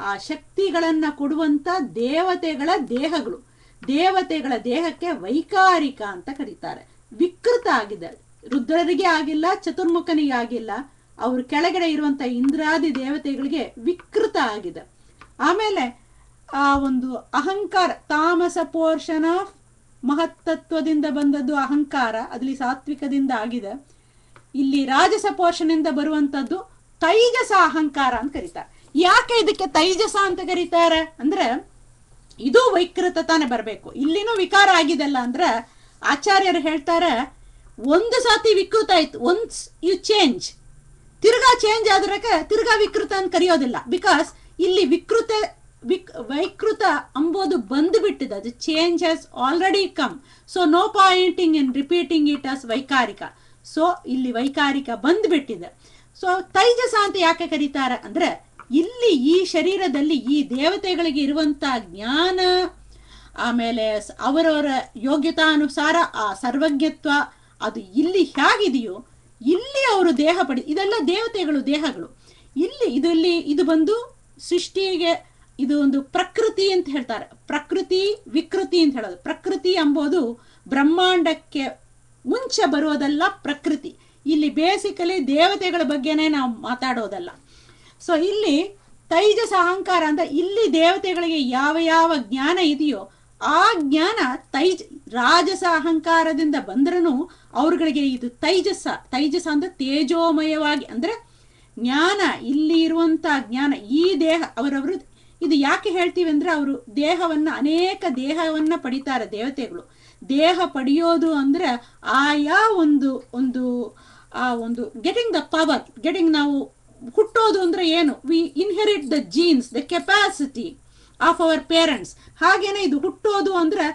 ಆ ಶಕ್ತಿಗಳನ್ನ ಕೊಡುವಂತ ದೇವತೆಗಳ ದೇಹಗಳು, ದೇವತೆಗಳ ದೇಹಕ್ಕೆ ವೈಕಾರಿಕ ಅಂತ ಕರೀತಾರೆ. ವಿಕೃತ ಆಗಿದೆ, ರುದ್ರರಿಗೆ ಆಗಿಲ್ಲ, ಚತುರ್ಮುಖನಿಗೆ ಆಗಿಲ್ಲ, ಅವ್ರ ಕೆಳಗಡೆ ಇರುವಂತ ಇಂದ್ರಾದಿ ದೇವತೆಗಳಿಗೆ ವಿಕೃತ ಆಗಿದೆ. ಆಮೇಲೆ ಆ ಒಂದು ಅಹಂಕಾರ, ತಾಮಸ ಪೋರ್ಷನ್ ಆಫ್ ಮಹತ್ತತ್ವದಿಂದ ಬಂದದ್ದು ಅಹಂಕಾರ, ಅದ್ರಲ್ಲಿ ಸಾತ್ವಿಕದಿಂದ ಆಗಿದೆ. ಇಲ್ಲಿ ರಾಜಸ ಪೋರ್ಷನಿಂದ ಬರುವಂತದ್ದು ತೈಜಸ ಅಹಂಕಾರ ಅಂತ ಕರೀತಾರೆ. ಯಾಕೆ ಇದಕ್ಕೆ ತೈಜಸ ಅಂತ ಕರೀತಾರೆ ಅಂದ್ರೆ, ಇದು ವೈಕೃತ ತಾನೇ ಬರಬೇಕು. ಇಲ್ಲಿನೂ ವಿಕಾರ ಆಗಿದೆಲ್ಲ ಅಂದ್ರೆ ಆಚಾರ್ಯರು ಹೇಳ್ತಾರೆ, ಒಂದು ಸಾತಿ ವಿಕೃತ ಆಯ್ತು, ಒನ್ಸ್ ಯು ಚೇಂಜ್, ತಿರ್ಗಾ ಚೇಂಜ್ ಆದ್ರೆ ತಿರ್ಗಾ ವಿಕೃತ ಅಂತ ಕರೆಯೋದಿಲ್ಲ. ಬಿಕಾಸ್ ಇಲ್ಲಿ ವೈಕೃತ ಅಂಬೋದು ಬಂದು ಬಿಟ್ಟಿದೆ, ಅದು change has already come. So no pointing in repeating it as ವೈಕಾರಿಕ. ಸೊ ಇಲ್ಲಿ ವೈಕಾರಿಕ ಬಂದ್ಬಿಟ್ಟಿದೆ. ಸೊ ತೈಜಸ ಅಂತ ಯಾಕೆ ಕರೀತಾರೆ ಅಂದ್ರೆ, ಇಲ್ಲಿ ಈ ಶರೀರದಲ್ಲಿ ಈ ದೇವತೆಗಳಿಗೆ ಇರುವಂತ ಜ್ಞಾನ, ಆಮೇಲೆ ಅವರವರ ಯೋಗ್ಯತಾನುಸಾರ ಆ ಸರ್ವಜ್ಞತ್ವ ಅದು ಇಲ್ಲಿ ಹೇಗಿದೆಯೋ ಇಲ್ಲಿ ಅವರು ದೇಹ ಇದೆಲ್ಲ ದೇವತೆಗಳು ದೇಹಗಳು. ಇದು ಬಂದು ಸೃಷ್ಟಿಗೆ ಇದು ಒಂದು ಪ್ರಕೃತಿ ಅಂತ ಹೇಳ್ತಾರೆ. ಪ್ರಕೃತಿ ವಿಕೃತಿ ಅಂತ ಹೇಳೋದು. ಪ್ರಕೃತಿ ಎಂಬುದು ಬ್ರಹ್ಮಾಂಡಕ್ಕೆ ಮುಂಚೆ ಬರೋದಲ್ಲ ಪ್ರಕೃತಿ. ಇಲ್ಲಿ ಬೇಸಿಕಲಿ ದೇವತೆಗಳ ಬಗ್ಗೆನೇ ನಾವು ಮಾತಾಡೋದಲ್ಲ. ಸೊ ಇಲ್ಲಿ ತೈಜಸ ಅಹಂಕಾರ ಅಂದ್ರೆ ಇಲ್ಲಿ ದೇವತೆಗಳಿಗೆ ಯಾವ ಯಾವ ಜ್ಞಾನ ಇದೆಯೋ ಆ ಜ್ಞಾನ ರಾಜಸ ಅಹಂಕಾರದಿಂದ ಬಂದ್ರೂ ಅವ್ರಗಳಿಗೆ ಇದು ತೈಜಸ ಅಂದ್ರೆ ತೇಜೋಮಯವಾಗಿ, ಅಂದ್ರೆ ಜ್ಞಾನ, ಇಲ್ಲಿ ಇರುವಂತ ಜ್ಞಾನ, ಈ ದೇಹ ಅವರವರು. ಇದು ಯಾಕೆ ಹೇಳ್ತೀವಿ ಅಂದ್ರೆ ಅವರು ಅನೇಕ ದೇಹವನ್ನ ಪಡಿತಾರೆ ದೇವತೆಗಳು. ದೇಹ ಪಡೆಯೋದು ಅಂದ್ರೆ ಆಯಾ ಒಂದು ಗೆಟಿಂಗ್ ದ ಪವರ್, ನಾವು ಹುಟ್ಟೋದು ಅಂದ್ರೆ ಏನು, we inherit the genes, the capacity of our parents. ಹಾಗೇನೆ ಇದು ಹುಟ್ಟೋದು ಅಂದ್ರೆ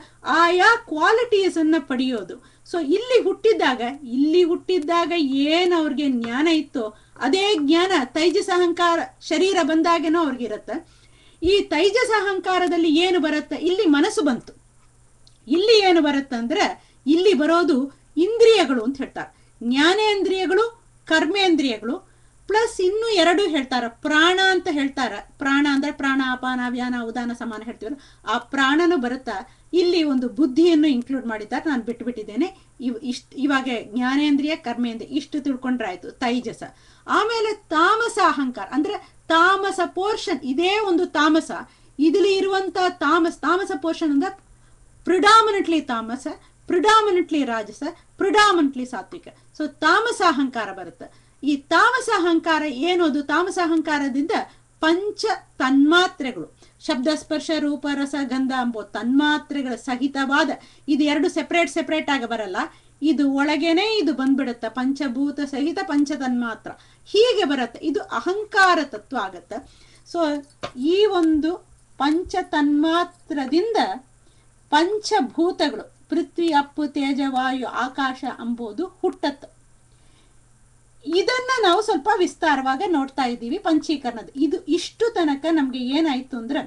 ಆಯಾ ಕ್ವಾಲಿಟೀಸ್ ಅನ್ನ ಪಡೆಯೋದು. ಸೊ ಇಲ್ಲಿ ಹುಟ್ಟಿದ್ದಾಗ ಏನು ಅವ್ರಿಗೆ ಜ್ಞಾನ ಇತ್ತೋ ಅದೇ ಜ್ಞಾನ ತೈಜಸ ಅಹಂಕಾರ ಶರೀರ ಬಂದಾಗೇನೋ ಅವ್ರಿಗಿರತ್ತೆ. ಈ ತೈಜಸ ಅಹಂಕಾರದಲ್ಲಿ ಏನು ಬರುತ್ತೆ, ಇಲ್ಲಿ ಮನಸ್ಸು ಬಂತು. ಇಲ್ಲಿ ಏನು ಬರುತ್ತಂದ್ರೆ ಇಲ್ಲಿ ಬರೋದು ಇಂದ್ರಿಯಗಳು ಅಂತ ಹೇಳ್ತಾರೆ. ಜ್ಞಾನೇಂದ್ರಿಯಗಳು, ಕರ್ಮೇಂದ್ರಿಯಗಳು, ಪ್ಲಸ್ ಇನ್ನು 2 ಹೇಳ್ತಾರ, ಪ್ರಾಣ ಅಂತ ಹೇಳ್ತಾರ. ಪ್ರಾಣ ಅಂದ್ರೆ ಪ್ರಾಣ, ಅಪಾನ, ವ್ಯಾನ, ಉದಾನ, ಸಮಾನ ಹೇಳ್ತೀವಲ್ಲ, ಆ ಪ್ರಾಣನು ಬರುತ್ತಾ. ಇಲ್ಲಿ ಒಂದು ಬುದ್ಧಿಯನ್ನು ಇನ್ಕ್ಲೂಡ್ ಮಾಡಿದ್ದಾರೆ, ನಾನು ಬಿಟ್ಟುಬಿಟ್ಟಿದ್ದೇನೆ. ಇವಾಗ ಜ್ಞಾನೇಂದ್ರಿಯ, ಕರ್ಮೇಂದ್ರಿಯ ಇಷ್ಟು ತಿಳ್ಕೊಂಡ್ರಾಯ್ತು ತೈಜಸ. ಆಮೇಲೆ ತಾಮಸ ಅಹಂಕಾರ ಅಂದ್ರೆ ತಾಮಸ ಪೋರ್ಷನ್, ಇದೇ ಒಂದು ತಾಮಸ. ಇದರಲ್ಲಿ ಇರುವಂತ ತಾಮಸ ಪೋರ್ಷನ್ ಅಂದ್ರೆ ಪ್ರಿಡಾಮಿನೆಂಟ್ಲಿ ತಾಮಸ, ಪ್ರಿಡಾಮಿನೆಂಟ್ಲಿ ರಾಜಸ, ಪ್ರಿಡಾಮಿನೆಂಟ್ಲಿ ಸಾತ್ವಿಕ. ಸೊ ತಾಮಸ ಅಹಂಕಾರ ಬರುತ್ತೆ. ಈ ತಾಮಸ ಅಹಂಕಾರ ಏನೋದು, ತಾಮಸ ಅಹಂಕಾರದಿಂದ ಪಂಚ ತನ್ಮಾತ್ರೆಗಳು, ಶಬ್ದ, ಸ್ಪರ್ಶ, ರೂಪ, ರಸ, ಗಂಧ ಎಂಬೋ ತನ್ಮಾತ್ರೆಗಳ ಸಹಿತವಾದ, ಇದು 2 ಸೆಪರೇಟ್ ಆಗಿ ಬರಲ್ಲ, ಇದು ಒಳಗೇನೆ ಇದು ಬಂದ್ಬಿಡುತ್ತೆ, ಪಂಚಭೂತ ಸಹಿತ ಪಂಚ ತನ್ಮಾತ್ರ ಹೀಗೆ ಬರುತ್ತೆ. ಇದು ಅಹಂಕಾರ ತತ್ವ ಆಗತ್ತೆ. ಸೊ ಈ ಒಂದು ಪಂಚ ತನ್ಮಾತ್ರದಿಂದ ಪಂಚಭೂತಗಳು, ಪೃಥ್ವಿ, ಅಪ್ಪು, ತೇಜ, ವಾಯು, ಆಕಾಶ ಎಂಬುದು ಹುಟ್ಟತ್ತೆ. ಇದನ್ನ ನಾವು ಸ್ವಲ್ಪ ವಿಸ್ತಾರವಾಗಿ ನೋಡ್ತಾ ಇದ್ದೀವಿ ಪಂಚೀಕರಣದ. ಇಷ್ಟು ತನಕ ನಮ್ಗೆ ಏನಾಯ್ತು ಅಂದ್ರೆ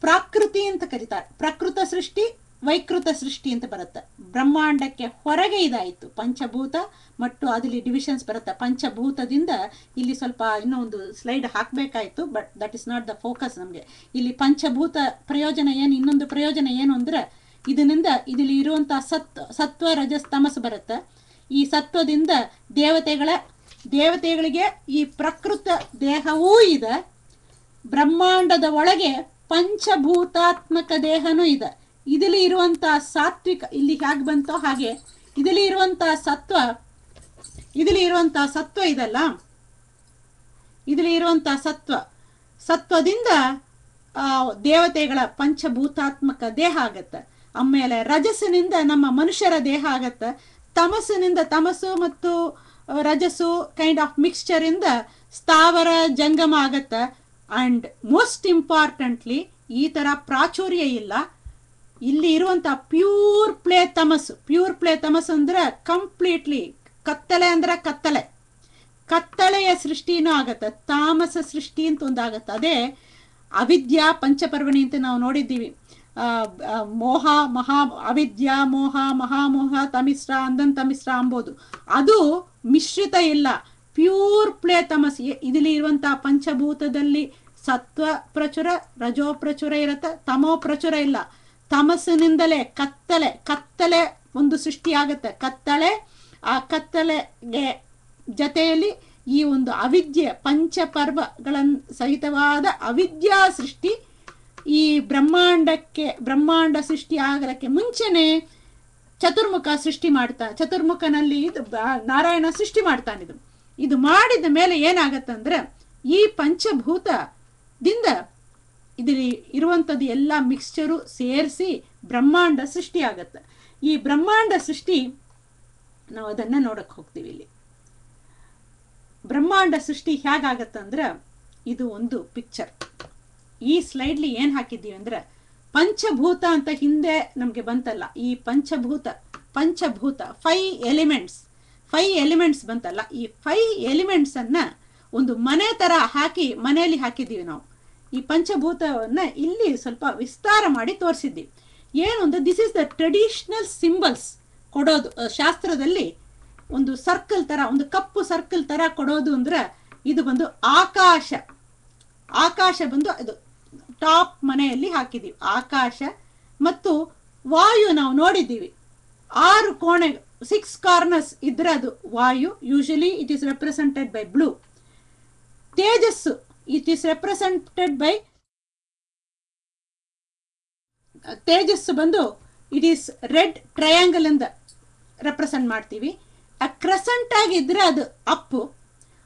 ಪ್ರಾಕೃತಿ ಅಂತ ಕರೀತಾರೆ. ಪ್ರಕೃತ ಸೃಷ್ಟಿ, ವೈಕೃತ ಸೃಷ್ಟಿ ಅಂತ ಬರುತ್ತೆ. ಬ್ರಹ್ಮಾಂಡಕ್ಕೆ ಹೊರಗೆ ಇದಾಯಿತು ಪಂಚಭೂತ, ಮತ್ತು ಅದಲ್ಲಿ ಡಿವಿಷನ್ಸ್ ಬರುತ್ತೆ. ಪಂಚಭೂತದಿಂದ ಇಲ್ಲಿ ಸ್ವಲ್ಪ ಇನ್ನೊಂದು ಸ್ಲೈಡ್ ಹಾಕಬೇಕಾಯ್ತು, but that is not the focus. ನಮಗೆ ಇಲ್ಲಿ ಪಂಚಭೂತ ಪ್ರಯೋಜನ ಏನು, ಇನ್ನೊಂದು ಪ್ರಯೋಜನ ಏನು ಅಂದ್ರೆ ಇದರಲ್ಲಿ ಇರುವಂತಹ ಸತ್ವ, ರಜಸ್, ತಮಸ್ ಬರುತ್ತೆ. ಈ ಸತ್ವದಿಂದ ದೇವತೆಗಳಿಗೆ ಈ ಪ್ರಕೃತ ದೇಹವೂ ಇದೆ. ಬ್ರಹ್ಮಾಂಡದ ಒಳಗೆ ಪಂಚಭೂತಾತ್ಮಕ ದೇಹನೂ ಇದೆ. ಇದರಲ್ಲಿ ಇರುವಂತಹ ಸಾತ್ವಿಕ ಇಲ್ಲಿ ಹೇಗೆ ಬಂತೋ ಹಾಗೆ ಇದರಲ್ಲಿ ಇರುವಂತಹ ಸತ್ವ ಇದಲ್ಲ, ಇದರಲ್ಲಿ ಇರುವಂತಹ ಸತ್ವದಿಂದ ದೇವತೆಗಳ ಪಂಚಭೂತಾತ್ಮಕ ದೇಹ ಆಗತ್ತೆ. ಆಮೇಲೆ ರಜಸ್ಸಿನಿಂದ ನಮ್ಮ ಮನುಷ್ಯರ ದೇಹ ಆಗತ್ತೆ. ತಮಸ್ಸಿನಿಂದ, ತಮಸ್ಸು ಮತ್ತು ರಜಸ್ಸು ಕೈಂಡ್ ಆಫ್ ಮಿಕ್ಸ್ಚರ್ ಇಂದ ಸ್ಥಾವರ ಜಂಗಮ ಆಗತ್ತೆ. ಅಂಡ್ ಮೋಸ್ಟ್ ಇಂಪಾರ್ಟೆಂಟ್ಲಿ ಈ ತರ ಪ್ರಾಚುರ್ಯ ಇಲ್ಲ. ಇಲ್ಲಿ ಇರುವಂತಹ ಪ್ಯೂರ್ ಪ್ಲೇ ತಮಸ್ಸು ಅಂದ್ರೆ ಕಂಪ್ಲೀಟ್ಲಿ ಕತ್ತಲೆ ಅಂದ್ರೆ ಕತ್ತಲೆಯ ಸೃಷ್ಟಿನೂ ಆಗತ್ತೆ. ತಾಮಸ ಸೃಷ್ಟಿ ಅಂತ ಒಂದಾಗತ್ತೆ. ಅದೇ ಅವಿದ್ಯಾ ಪಂಚಪರ್ವಣಿ ಅಂತ ನಾವು ನೋಡಿದ್ದೀವಿ. ಮೋಹ, ಅವಿದ್ಯಾ, ಮೋಹ, ಮಹಾಮೋಹ, ತಮಿಸ್ರ, ತಮಿಸ್ರ ಅಂಬೋದು ಅದು ಮಿಶ್ರಿತ ಇಲ್ಲ, ಪ್ಯೂರ್ ಪ್ಲೇ ತಮಸ್. ಇದರಲ್ಲಿ ಇರುವಂತಹ ಪಂಚಭೂತದಲ್ಲಿ ಸತ್ವ ಪ್ರಚುರ, ರಜೋ ಪ್ರಚುರ ಇರತ್ತೆ, ತಮೋ ಪ್ರಚುರ ಇಲ್ಲ. ತಮಸ್ಸಿನಿಂದಲೇ ಕತ್ತಲೆ ಒಂದು ಸೃಷ್ಟಿ ಆಗತ್ತೆ. ಆ ಕತ್ತಲೆಗೆ ಜೊತೆಯಲ್ಲಿ ಈ ಒಂದು ಅವಿದ್ಯೆ, ಪಂಚಪರ್ವಗಳ ಸಹಿತವಾದ ಅವಿದ್ಯಾ ಸೃಷ್ಟಿ. ಈ ಬ್ರಹ್ಮಾಂಡ ಸೃಷ್ಟಿ ಆಗಲಕ್ಕೆ ಮುಂಚೆನೆ ಚತುರ್ಮುಖ ಸೃಷ್ಟಿ ಮಾಡ್ತಾನೆ. ಚತುರ್ಮುಖನಲ್ಲಿ ನಾರಾಯಣ ಸೃಷ್ಟಿ ಮಾಡ್ತಾನೆ. ಇದು ಮಾಡಿದ ಮೇಲೆ ಏನಾಗತ್ತಂದ್ರೆ ಈ ಪಂಚಭೂತದಿಂದ ಇದರಲ್ಲಿ ಇರುವಂಥದ್ದು ಎಲ್ಲ ಮಿಕ್ಸ್ಚರು ಸೇರಿಸಿ ಬ್ರಹ್ಮಾಂಡ ಸೃಷ್ಟಿ ಆಗತ್ತೆ. ಈ ಬ್ರಹ್ಮಾಂಡ ಸೃಷ್ಟಿ ನಾವು ಅದನ್ನ ನೋಡಕ್ ಹೋಗ್ತೀವಿ. ಇಲ್ಲಿ ಬ್ರಹ್ಮಾಂಡ ಸೃಷ್ಟಿ ಹೇಗಾಗತ್ತಂದ್ರೆ ಇದು ಒಂದು ಪಿಕ್ಚರ್. ಈ ಸ್ಲೈಡ್ಲಿ ಏನ್ ಹಾಕಿದ್ದೀವಿ ಅಂದ್ರೆ ಪಂಚಭೂತ ಅಂತ ಹಿಂದೆ ನಮ್ಗೆ ಬಂತಲ್ಲ, ಈ ಪಂಚಭೂತ 5 ಎಲಿಮೆಂಟ್ಸ್ ಬಂತಲ್ಲ, ಈ 5 ಎಲಿಮೆಂಟ್ಸ್ ಅನ್ನ ಒಂದು ಮನೆ ತರ ಮನೆಯಲ್ಲಿ ಹಾಕಿದ್ದೀವಿ ನಾವು. ಈ ಪಂಚಭೂತವನ್ನ ಇಲ್ಲಿ ಸ್ವಲ್ಪ ವಿಸ್ತಾರ ಮಾಡಿ ತೋರಿಸಿದ್ದೀವಿ. ಏನು ಅಂದ್ರೆ this is the traditional symbols ಕೊಡೋದು ಶಾಸ್ತ್ರದಲ್ಲಿ. ಒಂದು ಸರ್ಕಲ್ ತರ, ಒಂದು ಕಪ್ಪು ಸರ್ಕಲ್ ತರ ಕೊಡೋದು ಅಂದ್ರೆ ಇದು ಬಂದು ಆಕಾಶ ಬಂದು ಅದು ಟಾಪ್ ಮನೆಯಲ್ಲಿ ಹಾಕಿದೀವಿ. ಆಕಾಶ ಮತ್ತು ವಾಯು ನಾವು ನೋಡಿದ್ದೀವಿ 6 ಕೋಣೆ 6 ಕಾರ್ನರ್ಸ್ ಇದ್ರೆ ಅದು ವಾಯು. Usually it is represented by blue. ತೇಜಸ್ಸು ಇಟ್ ಈಸ್ ರೆಪ್ರೆಸೆಂಟೆಡ್ ಬೈ ತೇಜಸ್ಸು ಬಂದು ಇಟ್ ಈಸ್ ರೆಡ್ ಟ್ರಯಾಂಗಲ್ ಇಂದ ರೆಪ್ರೆಸೆಂಟ್ ಮಾಡ್ತೀವಿ. ಆ ಕ್ರೆಸೆಂಟ್ ಆಗಿದ್ರೆ ಅದು ಅಪ್ಪು.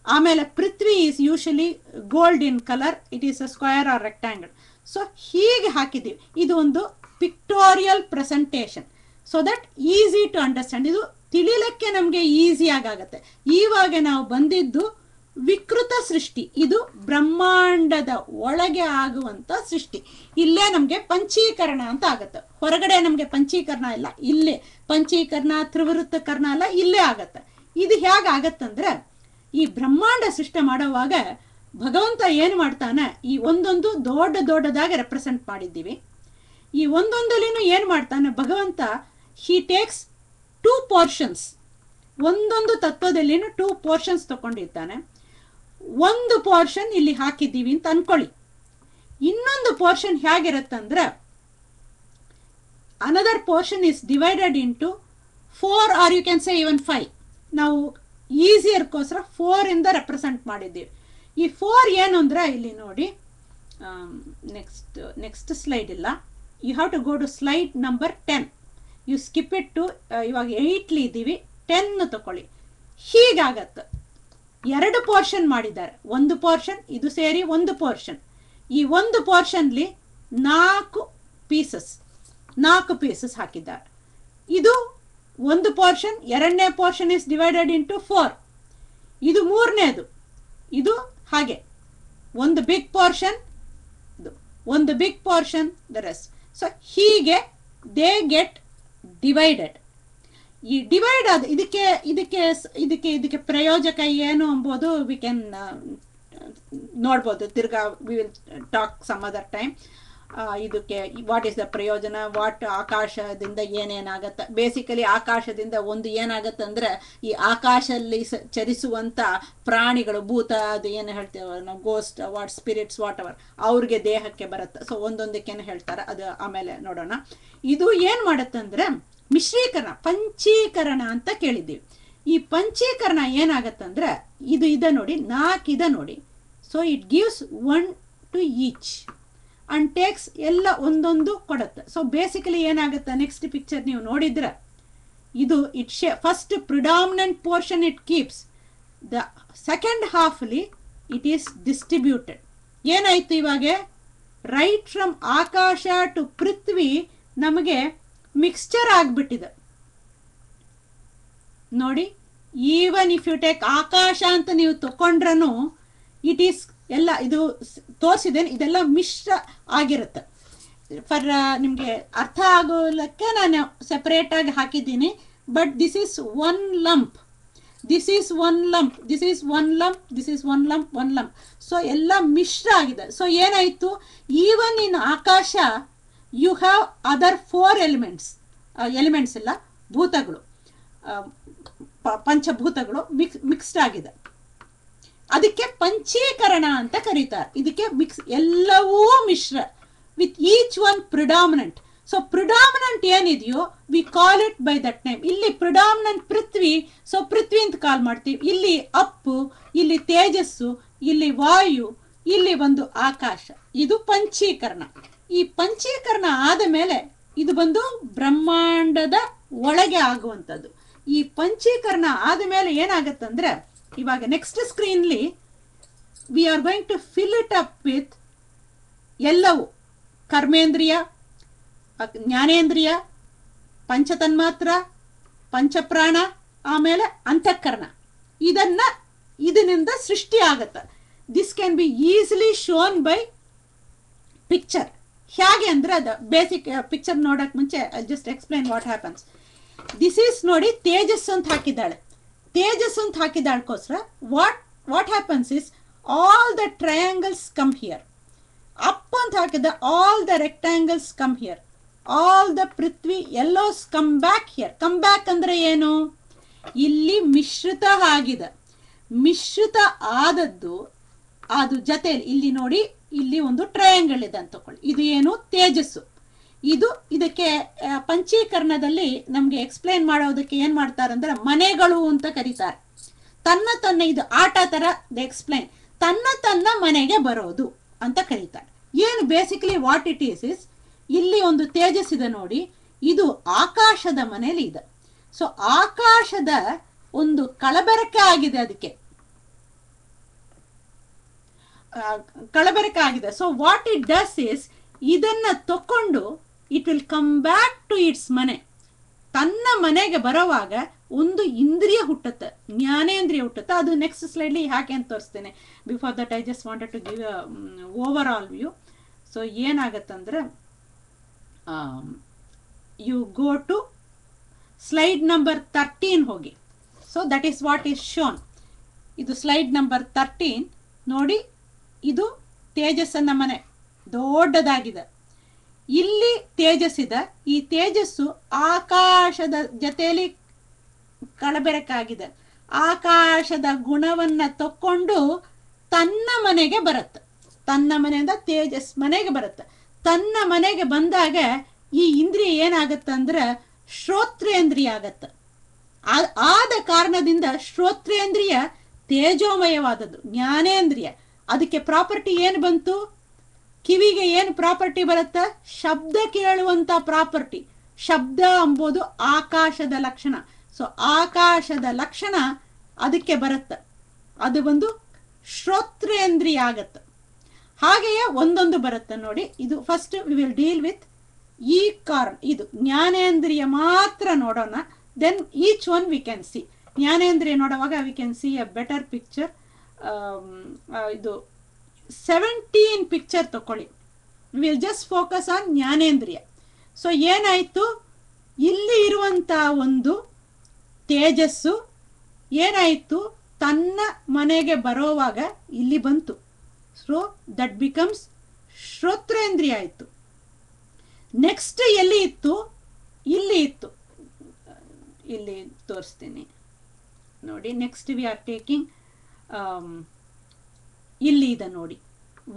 ಆಮೇಲೆ ಪೃಥ್ವಿ is usually gold in colour, it is a square or rectangle. So ಹೀಗೆ ಹಾಕಿದ್ದೀವಿ. ಇದು ಒಂದು pictorial presentation so that easy to understand. ಇದು ತಿಳಿಲಿಕ್ಕೆ ನಮಗೆ ಈಸಿಯಾಗಿ ಆಗುತ್ತೆ. ಇವಾಗ ನಾವು ಬಂದಿದ್ದು ವಿಕೃತ ಸೃಷ್ಟಿ. ಇದು ಬ್ರಹ್ಮಾಂಡದ ಒಳಗೆ ಆಗುವಂತ ಸೃಷ್ಟಿ. ಇಲ್ಲೇ ನಮಗೆ ಪಂಚೀಕರಣ ಅಂತ ಆಗುತ್ತೆ. ಹೊರಗಡೆ ನಮಗೆ ಪಂಚೀಕರಣ ಇಲ್ಲ, ಇಲ್ಲೇ ಪಂಚೀಕರಣ ತ್ರಿವೃತ್ತಕರಣ ಎಲ್ಲ ಇಲ್ಲೇ ಆಗತ್ತೆ. ಇದು ಹೇಗೆ ಆಗತ್ತಂದ್ರೆ, ಈ ಬ್ರಹ್ಮಾಂಡ ಸೃಷ್ಟಿ ಮಾಡುವಾಗ ಭಗವಂತ ಏನು ಮಾಡ್ತಾನೆ, ಈ ಒಂದೊಂದು ದೊಡ್ಡದಾಗಿ ರೆಪ್ರೆಸೆಂಟ್ ಮಾಡಿದ್ದೀವಿ. ಈ ಒಂದೊಂದಲ್ಲಿನೂ ಏನು ಮಾಡ್ತಾನೆ ಭಗವಂತ, ಹಿ ಟೇಕ್ಸ್ 2 ಪೋರ್ಷನ್ಸ್. ಒಂದೊಂದು ತತ್ವದಲ್ಲಿನೂ 2 ಪೋರ್ಷನ್ಸ್ ತಗೊಂಡಿರ್ತಾನೆ. ಒಂದು ಪೋರ್ಷನ್ ಇಲ್ಲಿ ಹಾಕಿದ್ದೀವಿ ಅಂತ ಅನ್ಕೊಳ್ಳಿ. ಇನ್ನೊಂದು ಪೋರ್ಷನ್ ಹೇಗಿರುತ್ತಂದ್ರೆ, another portion is divided into 4 or you can say even 5. ನಾವು ಈಸಿಯರ್ಗೋಸ್ಕರ 4 ಇಂದ ರೆಪ್ರೆಸೆಂಟ್ ಮಾಡಿದ್ದೀವಿ. ಈ 4 ಏನು ಅಂದ್ರೆ ಇಲ್ಲಿ ನೋಡಿ, ನೆಕ್ಸ್ಟ್ ಸ್ಲೈಡ್ ಇಲ್ಲ, you have to go to slide number 10. You skip it to, ಇವಾಗ 8 ಇದ್ದೀವಿ, 10 ತಗೊಳ್ಳಿ. ಹೀಗಾಗತ್ತೆ. 2 ಪೋರ್ಷನ್ ಮಾಡಿದ್ದಾರೆ. ಒಂದು ಪೋರ್ಷನ್ ಇದು ಸೇರಿ ಒಂದು ಪೋರ್ಷನ್. ಈ ಒಂದು ಪೋರ್ಷನ್ಲಿ 4 ಪೀಸಸ್ ಹಾಕಿದ್ದಾರೆ. ಇದು ಒಂದು ಪೋರ್ಷನ್. ಎರಡನೇ ಪೋರ್ಷನ್ ಇಸ್ ಡಿವೈಡೆಡ್ ಇಂಟು 4. ಇದು ಮೂರನೇದು. ಇದು ಹಾಗೆ ಒಂದು ಬಿಗ್ ಪೋರ್ಷನ್, ಒಂದು big portion, the rest. So ಹೀಗೆ ದೇ ಗೆಟ್ ಡಿವೈಡೆಡ್. ಈ ಡಿವೈಡ್ ಆದ ಇದಕ್ಕೆ ಪ್ರಯೋಜಕ ಏನು ಎಂಬುದು ವಿ ಕ್ಯಾನ್ ನೋಡ್ಬೋದು. ತಿರ್ಗಾ we will talk some other time. ಇದಕ್ಕೆ ವಾಟ್ ಈಸ್ ದ ಪ್ರಯೋಜನ, ವಾಟ್ ಆಕಾಶದಿಂದ ಏನೇನಾಗತ್ತೆ. ಬೇಸಿಕಲಿ ಆಕಾಶದಿಂದ ಒಂದು ಏನಾಗತ್ತೆ ಅಂದರೆ, ಈ ಆಕಾಶದಲ್ಲಿ ಚರಿಸುವಂಥ ಪ್ರಾಣಿಗಳು, ಭೂತ, ಅದು ಏನು ಹೇಳ್ತೇವೆ ನಾವು, ghost, what spirits, what ever, ಅವ್ರಿಗೆ ದೇಹಕ್ಕೆ ಬರುತ್ತೆ. ಸೊ ಒಂದೊಂದಕ್ಕೇನು ಹೇಳ್ತಾರೆ, ಅದು ಆಮೇಲೆ ನೋಡೋಣ. ಇದು ಏನು ಮಾಡುತ್ತಂದ್ರೆ ಮಿಶ್ರೀಕರಣ, ಪಂಚೀಕರಣ ಅಂತ ಕೇಳಿದ್ದೀವಿ. ಈ ಪಂಚೀಕರಣ ಏನಾಗತ್ತಂದ್ರೆ, ಇದೆ ನೋಡಿ, 4 ಇದೆ ನೋಡಿ. So it gives 1 to each and takes ಎಲ್ಲ ಒಂದೊಂದು ಕೊಡುತ್ತೆ. ಸೊ ಬೇಸಿಕಲಿ ಏನಾಗುತ್ತೆ, ನೆಕ್ಸ್ಟ್ ಪಿಕ್ಚರ್ ನೀವು ನೋಡಿದ್ರೆ, ಇದು it first predominant portion it keeps. The second halfly it is distributed. ಏನಾಯ್ತು ಇವಾಗ, ರೈಟ್ ಫ್ರಮ್ ಆಕಾಶ ಟು ಪೃಥ್ವಿ ನಮಗೆ ಮಿಕ್ಸ್ಚರ್ ಆಗ್ಬಿಟ್ಟಿದೆ ನೋಡಿ. ಈವನ್ ಇಫ್ ಯು ಟೇಕ್ ಆಕಾಶ ಅಂತ ನೀವು ತಕೊಂಡ್ರೂ ಇಟ್ ಈಸ್ ಎಲ್ಲ, ಇದು ತೋರಿಸಿದ್ದೇನೆ, ಇದೆಲ್ಲ ಮಿಶ್ರ ಆಗಿರುತ್ತೆ. ಫಾರ್ ನಿಮಗೆ ಅರ್ಥ ಆಗೋಲಕ್ಕೆ ನಾನು ಸೆಪರೇಟ್ ಆಗಿ ಹಾಕಿದ್ದೀನಿ. But this is 1 lump, this is 1 lump, this is 1 lump, this is 1 lump, 1 lump. So ಎಲ್ಲ ಮಿಶ್ರ ಆಗಿದೆ. ಸೊ ಏನಾಯ್ತು, ಈವನ್ ಇನ್ ಆಕಾಶ ಯು ಹ್ಯಾವ್ ಅದರ್ 4 ಎಲಿಮೆಂಟ್ಸ್ ಇಲ್ಲ, ಭೂತಗಳು, ಪಂಚಭೂತಗಳು ಮಿಕ್ಸ್ಡ್ ಆಗಿದೆ. ಅದಕ್ಕೆ ಪಂಚೀಕರಣ ಅಂತ ಕರೀತಾರೆ. ಇದಕ್ಕೆ ಎಲ್ಲವೂ ಮಿಶ್ರ, with each one predominant. So predominant ಏನಿದೆಯೋ we call it by that name. ಇಲ್ಲಿ ಪ್ರಿಡಾಮಿನೆಂಟ್ ಪೃಥ್ವಿ, ಸೊ ಪೃಥ್ವಿ ಅಂತ ಕಾಲ್ ಮಾಡ್ತೀವಿ. ಇಲ್ಲಿ ಅಪ್ಪು, ಇಲ್ಲಿ ತೇಜಸ್ಸು, ಇಲ್ಲಿ ವಾಯು, ಇಲ್ಲಿ ಒಂದು ಆಕಾಶ. ಇದು ಪಂಚೀಕರಣ. ಈ ಪಂಚೀಕರಣ ಆದ ಮೇಲೆ ಇದು ಬಂದು ಬ್ರಹ್ಮಾಂಡದ ಒಳಗೆ ಆಗುವಂಥದ್ದು. ಈ ಪಂಚೀಕರಣ ಆದ ಮೇಲೆ ಏನಾಗತ್ತಂದ್ರೆ, ಇವಾಗ ನೆಕ್ಸ್ಟ್ ಸ್ಕ್ರೀನ್ಲಿ we are going to fill it up with ಎಲ್ಲವೂ, ಕರ್ಮೇಂದ್ರಿಯ, ಜ್ಞಾನೇಂದ್ರಿಯ, ಪಂಚತನ್ಮಾತ್ರ, ಪಂಚಪ್ರಾಣ, ಆಮೇಲೆ ಅಂತಃಕರಣ. ಇದರಿಂದ ಸೃಷ್ಟಿ ಆಗತ್ತೆ. This can be easily shown by picture. ಹೇಗೆ ಅಂದ್ರೆ, ಅದು ಬೇಸಿಕ್ ಪಿಕ್ಚರ್ ನೋಡಕ್ ಮುಂಚೆ I just explain what happens. This is ನೋಡಿ, ತೇಜಸ್ ಅಂತ ಹಾಕಿದ್ದಾಳೆ. ತೇಜಸ್ ಅಂತ ಹಾಕಿದಾಳ್ಕೋಸ್ಕರ what happens is, all the triangles come here. ಅಪ್ ಅಂತ ಹಾಕಿದ all the rectangles come here. All the ಪೃಥ್ವಿ yellows come back here. Come back ಅಂದ್ರೆ ಏನು, ಇಲ್ಲಿ ಮಿಶ್ರಿತ ಆಗಿದೆ. ಮಿಶ್ರಿತ ಆದದ್ದು ಅದು ಜೊತೆಯಲ್ಲಿ ಇಲ್ಲಿ ನೋಡಿ, ಇಲ್ಲಿ ಒಂದು ಟ್ರಯಾಂಗಲ್ ಇದೆ ಅಂತ ತಕೊಳ್ಳಿ. ಇದು ಏನು, ತೇಜಸ್ಸು. ಇದು ಇದಕ್ಕೆ ಪಂಚೀಕರಣದಲ್ಲಿ ನಮ್ಗೆ ಎಕ್ಸ್ಪ್ಲೈನ್ ಮಾಡೋದಕ್ಕೆ ಏನ್ ಮಾಡ್ತಾರಂದ್ರೆ ಮನೆಗಳು ಅಂತ ಕರೀತಾರೆ. ತನ್ನ ಇದು ಆಟ ತರ ಎಕ್ಸ್ಪ್ಲೈನ್, ತನ್ನ ಮನೆಗೆ ಬರೋದು ಅಂತ ಕರೀತಾರೆ. ಏನು ಬೇಸಿಕಲಿ ವಾಟ್ ಇಟ್ ಇಸ್ ಇಲ್ಲಿ ಒಂದು ತೇಜಸ್ ಇದೆ ನೋಡಿ, ಇದು ಆಕಾಶದ ಮನೆಯಲ್ಲಿ ಇದೆ. ಸೊ ಆಕಾಶದ ಒಂದು ಕಳಬೆರಕೆ ಆಗಿದೆ, ಅದಕ್ಕೆ ಕಳಬೆರಕೆ ಆಗಿದೆ. So what it does is ಇದನ್ನ ತಕೊಂಡು it will come back to its ಮನೆ. ತನ್ನ ಮನೆಗೆ ಬರೋವಾಗ ಒಂದು ಇಂದ್ರಿಯ ಹುಟ್ಟುತ್ತೆ, ಜ್ಞಾನೇಂದ್ರಿಯ ಹುಟ್ಟುತ್ತೆ. ಅದು ನೆಕ್ಸ್ಟ್ ಸ್ಲೈಡ್ಲಿ ಯಾಕೆ ಅಂತ ತೋರಿಸ್ತೇನೆ. Before that I just wanted to give overall view. So ಏನಾಗತ್ತಂದ್ರೆ you go to slide number 13 ಹೋಗಿ. So that is what is shown. ಇದು ಸ್ಲೈಡ್ ನಂಬರ್ 13 ನೋಡಿ. ಇದು ತೇಜಸ್ಸನ್ನ ಮನೆ ದೊಡ್ಡದಾಗಿದೆ. ಇಲ್ಲಿ ತೇಜಸ್ಸಿದೆ. ಈ ತೇಜಸ್ಸು ಆಕಾಶದ ಜೊತೆಯಲ್ಲಿ ಕಳಬೆರಕಾಗಿದೆ. ಆಕಾಶದ ಗುಣವನ್ನ ತಕ್ಕೊಂಡು ತನ್ನ ಮನೆಗೆ ಬರುತ್ತೆ. ತನ್ನ ಮನೆಯಿಂದ ತೇಜಸ್ ಮನೆಗೆ ಬರುತ್ತೆ. ತನ್ನ ಮನೆಗೆ ಬಂದಾಗ ಈ ಇಂದ್ರಿಯ ಏನಾಗತ್ತಂದ್ರೆ ಶ್ರೋತ್ರೇಂದ್ರಿಯ ಆಗತ್ತೆ. ಆದ ಕಾರಣದಿಂದ ಶ್ರೋತ್ರೇಂದ್ರಿಯ ತೇಜೋಮಯವಾದದ್ದು, ಜ್ಞಾನೇಂದ್ರಿಯ. ಅದಕ್ಕೆ ಪ್ರಾಪರ್ಟಿ ಏನು ಬಂತು? ಕಿವಿಗೆ ಏನು ಪ್ರಾಪರ್ಟಿ ಬರುತ್ತೆ? ಶಬ್ದ ಕೇಳುವಂತ ಪ್ರಾಪರ್ಟಿ. ಶಬ್ದ ಎಂಬುದು ಆಕಾಶದ ಲಕ್ಷಣ. ಸೊ ಆಕಾಶದ ಲಕ್ಷಣ ಅದಕ್ಕೆ ಬರುತ್ತೆ. ಅದು ಬಂದು ಶ್ರೋತ್ರೇಂದ್ರಿಯ ಆಗತ್ತೆ. ಹಾಗೆಯೇ ಒಂದೊಂದು ಬರುತ್ತೆ ನೋಡಿ. ಇದು first we will deal with ಈ ಕಾರಣ. ಇದು ಜ್ಞಾನೇಂದ್ರಿಯ ಮಾತ್ರ ನೋಡೋಣ. Then each one we can see. ಜ್ಞಾನೇಂದ್ರಿಯ ನೋಡುವಾಗ we can see a better picture. ಇದು 17 ಪಿಕ್ಚರ್ ತಕೊಳ್ಳಿ. ವಿಲ್ ಜಸ್ಟ್ ಫೋಕಸ್ ಆನ್ ಜ್ಞಾನೇಂದ್ರಿಯ. ಸೊ ಏನಾಯ್ತು, ಇಲ್ಲಿ ಇರುವಂತ ಒಂದು ತೇಜಸ್ಸು ಏನಾಯ್ತು, ತನ್ನ ಮನೆಗೆ ಬರೋವಾಗ ಇಲ್ಲಿ ಬಂತು. ಸೊ ದಟ್ ಬಿಕಮ್ಸ್ ಶ್ರೋತ್ರೇಂದ್ರಿಯ ಆಯ್ತು. ನೆಕ್ಸ್ಟ್ ಎಲ್ಲಿ ಇತ್ತು? ಇಲ್ಲಿ ಇತ್ತು. ಇಲ್ಲಿ ತೋರಿಸ್ತೀನಿ ನೋಡಿ. ನೆಕ್ಸ್ಟ್ ವಿ ಆರ್ ಟೇಕಿಂಗ್ ಇಲ್ಲಿ ಇದೆ ನೋಡಿ,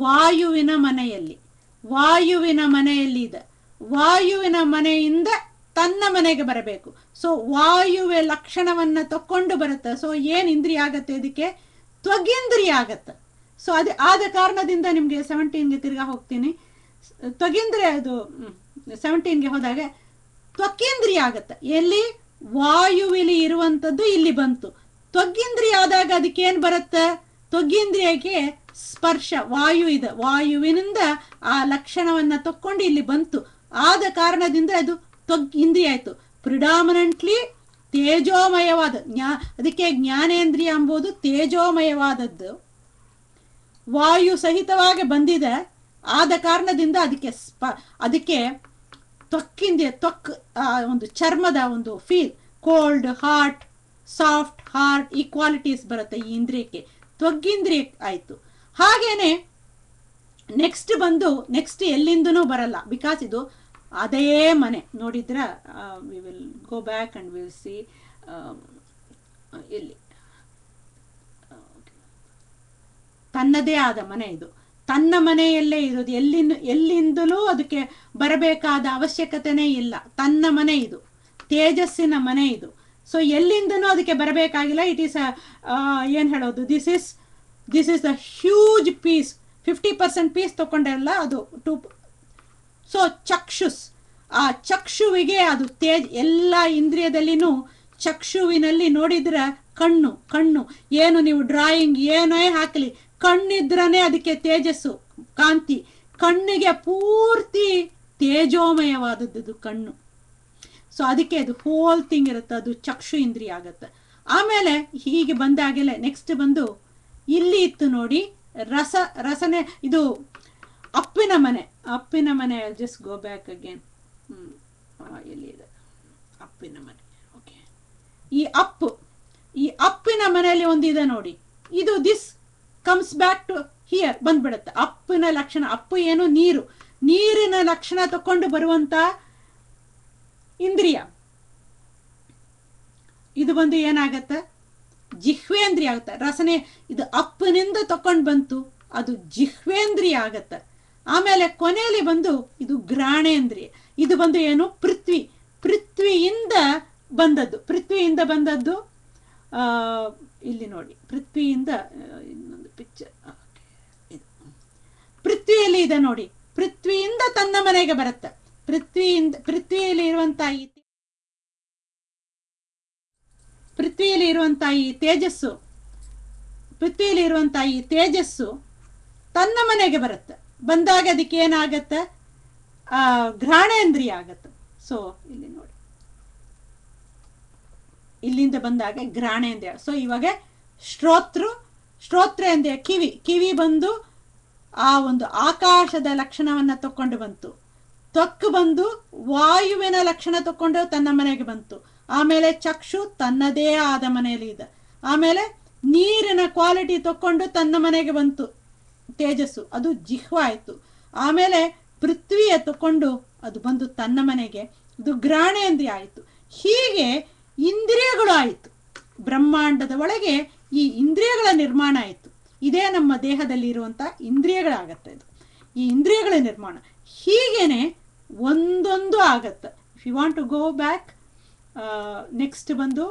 ವಾಯುವಿನ ಮನೆಯಲ್ಲಿ. ವಾಯುವಿನ ಮನೆಯಲ್ಲಿ ಇದೆ. ವಾಯುವಿನ ಮನೆಯಿಂದ ತನ್ನ ಮನೆಗೆ ಬರಬೇಕು. ಸೊ ವಾಯುವೆ ಲಕ್ಷಣವನ್ನ ತಕೊಂಡು ಬರುತ್ತೆ. ಸೊ ಏನ್ ಇಂದ್ರಿಯ ಆಗತ್ತೆ? ಇದಕ್ಕೆ ತ್ವಗೇಂದ್ರಿಯ ಆಗತ್ತೆ. ಸೊ ಅದೇ ಆದ ಕಾರಣದಿಂದ ನಿಮ್ಗೆ 17ಗೆ ತಿರ್ಗಾ ಹೋಗ್ತೀನಿ. ತ್ವಗೇಂದ್ರಿಯ ಅದು 17ಗೆ ಹೋದಾಗ ತ್ವಕೇಂದ್ರಿಯ ಆಗತ್ತೆ. ಎಲ್ಲಿ? ವಾಯುವಿಲಿ ಇರುವಂತದ್ದು ಇಲ್ಲಿ ಬಂತು. ತ್ವಗೇಂದ್ರಿಯ ಆದಾಗ ಅದಕ್ಕೆ ಏನ್ ಬರುತ್ತೆ? ತ್ವಗೇಂದ್ರಿಯಕ್ಕೆ ಸ್ಪರ್ಶ, ವಾಯು ಇದೆ. ವಾಯುವಿನಿಂದ ಆ ಲಕ್ಷಣವನ್ನ ತಕ್ಕೊಂಡು ಇಲ್ಲಿ ಬಂತು. ಆದ ಕಾರಣದಿಂದ ಅದು ತ್ವಗೇಂದ್ರಿಯ ಆಯ್ತು. ಪ್ರಿಡಾಮಿನೆಂಟ್ಲಿ ತೇಜೋಮಯವಾದ ಅದಕ್ಕೆ ಜ್ಞಾನೇಂದ್ರಿಯ ಎಂಬುದು ತೇಜೋಮಯವಾದದ್ದು. ವಾಯು ಸಹಿತವಾಗಿ ಬಂದಿದೆ. ಆದ ಕಾರಣದಿಂದ ಅದಕ್ಕೆ ತ್ವಕ್ಕಿಂದ ಒಂದು ಚರ್ಮದ ಒಂದು feel, cold, hot, soft, hard ಈ ಕ್ವಾಲಿಟೀಸ್ ಬರುತ್ತೆ ಈ ಇಂದ್ರಿಯಕ್ಕೆ. ತ್ವಗೇಂದ್ರಿಯ ಆಯ್ತು. ಹಾಗೇನೆ ನೆಕ್ಸ್ಟ್ ಬಂದು ನೆಕ್ಸ್ಟ್ ಎಲ್ಲಿಂದನೂ ಬರಲ್ಲ. ಬಿಕಾಸ್ ಇದು ಅದೇ ಮನೆ ನೋಡಿದ್ರ. We will go back and will see ಇಲ್ಲಿ ತನ್ನದೇ ಆದ ಮನೆ. ಇದು ತನ್ನ ಮನೆಯಲ್ಲೇ ಇರೋದು. ಎಲ್ಲಿಂದಲೂ ಅದಕ್ಕೆ ಬರಬೇಕಾದ ಅವಶ್ಯಕತೆನೇ ಇಲ್ಲ. ತನ್ನ ಮನೆ ಇದು, ತೇಜಸ್ಸಿನ ಮನೆ ಇದು. ಸೊ ಎಲ್ಲಿಂದನೂ ಅದಕ್ಕೆ ಬರಬೇಕಾಗಿಲ್ಲ. ಇಟ್ ಈಸ್ ಏನ್ ಹೇಳೋದು, this is a huge piece. 50% piece ತಗೊಂಡೆಲ್ಲ ಅದು 2. ಸೊ ಚಕ್ಷುಸ್, ಆ ಚಕ್ಷುವಿಗೆ ಅದು ಎಲ್ಲ ಇಂದ್ರಿಯದಲ್ಲಿನೂ ಚಕ್ಷುವಿನಲ್ಲಿ ನೋಡಿದ್ರ ಕಣ್ಣು ಏನು ನೀವು ಡ್ರಾಯಿಂಗ್ ಏನೋ ಹಾಕಲಿ, ಕಣ್ಣಿದ್ರನೇ ಅದಕ್ಕೆ ತೇಜಸ್ಸು, ಕಾಂತಿ. ಕಣ್ಣಿಗೆ ಪೂರ್ತಿ ತೇಜೋಮಯವಾದದ್ದು ಕಣ್ಣು. ಸೊ ಅದಕ್ಕೆ ಅದು ಹೋಲ್ ಥಿಂಗ್ ಇರುತ್ತೆ. ಅದು ಚಕ್ಷು ಇಂದ್ರಿಯ ಆಗತ್ತೆ. ಆಮೇಲೆ ಹೀಗೆ ಬಂದಾಗೆಲ್ಲ ನೆಕ್ಸ್ಟ್ ಬಂದು ಇಲ್ಲಿ ಇತ್ತು ನೋಡಿ ರಸನೆ. ಇದು ಅಪ್ಪಿನ ಮನೆ. Just go back again. ಎಲ್ಲಿ ಇದೆ ಅಪ್ಪಿನ ಮನೆ? ಓಕೆ, ಈ ಅಪ್ಪಿನ ಮನೆಯಲ್ಲಿ ಒಂದಿದೆ ನೋಡಿ. ಇದು this comes back to here ಬಂದ್ಬಿಡುತ್ತೆ. ಅಪ್ಪಿನ ಲಕ್ಷಣ. ಅಪ್ಪು ಏನು? ನೀರಿನ ಲಕ್ಷಣ ತಕೊಂಡು ಬರುವಂತ ಇಂದ್ರಿಯ. ಇದು ಬಂದು ಏನಾಗತ್ತೆ? ಜಿಹ್ವೇಂದ್ರಿಯ ಆಗುತ್ತೆ. ರಸನೆ ಇದು ಅಪ್ಪನಿಂದ ತಕೊಂಡ್ ಬಂತು, ಅದು ಜಿಹ್ವೇಂದ್ರಿಯ ಆಗತ್ತೆ. ಆಮೇಲೆ ಕೊನೆಯಲ್ಲಿ ಬಂದು ಇದು ಘ್ರಾಣೇಂದ್ರಿಯ. ಇದು ಬಂದು ಏನು ಪೃಥ್ವಿ, ಪೃಥ್ವಿಯಿಂದ ಬಂದದ್ದು. ಇಲ್ಲಿ ನೋಡಿ, ಪೃಥ್ವಿಯಿಂದ ಇನ್ನೊಂದು ಪಿಕ್ಚರ್, ಪೃಥ್ವಿಯಲ್ಲಿ ಇದೆ ನೋಡಿ, ಪೃಥ್ವಿಯಿಂದ ತನ್ನ ಮನೆಗೆ ಬರುತ್ತೆ. ಪೃಥ್ವಿಯಲ್ಲಿ ಇರುವಂತಹ ಈ ತೇಜಸ್ಸು ತನ್ನ ಮನೆಗೆ ಬರುತ್ತೆ. ಬಂದಾಗ ಅದಕ್ಕೆ ಏನಾಗತ್ತೆ, ಘ್ರಾಣೇಂದ್ರಿಯ ಆಗತ್ತೆ. ಸೊ ಇಲ್ಲಿ ನೋಡಿ, ಇಲ್ಲಿಂದ ಬಂದಾಗ ಘ್ರಾಣೇಂದ್ರಿಯ. ಸೊ ಇವಾಗ ಶ್ರೋತ್ರೇಂದ್ರಿಯ, ಕಿವಿ ಬಂದು ಆ ಒಂದು ಆಕಾಶದ ಲಕ್ಷಣವನ್ನ ತಕೊಂಡು ಬಂತು. ತ್ವಕ್ ಬಂದು ವಾಯುವಿನ ಲಕ್ಷಣ ತಕೊಂಡು ತನ್ನ ಮನೆಗೆ ಬಂತು. ಆಮೇಲೆ ಚಕ್ಷು ತನ್ನದೇ ಆದ ಮನೆಯಲ್ಲಿ ಇದೆ. ಆಮೇಲೆ ನೀರಿನ ಕ್ವಾಲಿಟಿ ತಕೊಂಡು ತನ್ನ ಮನೆಗೆ ಬಂತು ತೇಜಸ್ಸು, ಅದು ಜಿಹ್ವ ಆಯ್ತು. ಆಮೇಲೆ ಪೃಥ್ವಿಯ ತಕೊಂಡು ಅದು ಬಂದು ತನ್ನ ಮನೆಗೆ, ಅದು ಘ್ರಾಣೇಂದ್ರಿಯ ಆಯಿತು. ಹೀಗೆ ಇಂದ್ರಿಯಗಳು ಆಯಿತು. ಬ್ರಹ್ಮಾಂಡದ ಒಳಗೆ ಈ ಇಂದ್ರಿಯಗಳ ನಿರ್ಮಾಣ ಆಯಿತು. ಇದೇ ನಮ್ಮ ದೇಹದಲ್ಲಿ ಇರುವಂತ ಇಂದ್ರಿಯಗಳಾಗತ್ತೆ. ಇದು ಈ ಇಂದ್ರಿಯಗಳ ನಿರ್ಮಾಣ ಹೀಗೇನೆ ಒಂದೊಂದು ಆಗತ್ತೆ. If you want to go back, next ಬಂದು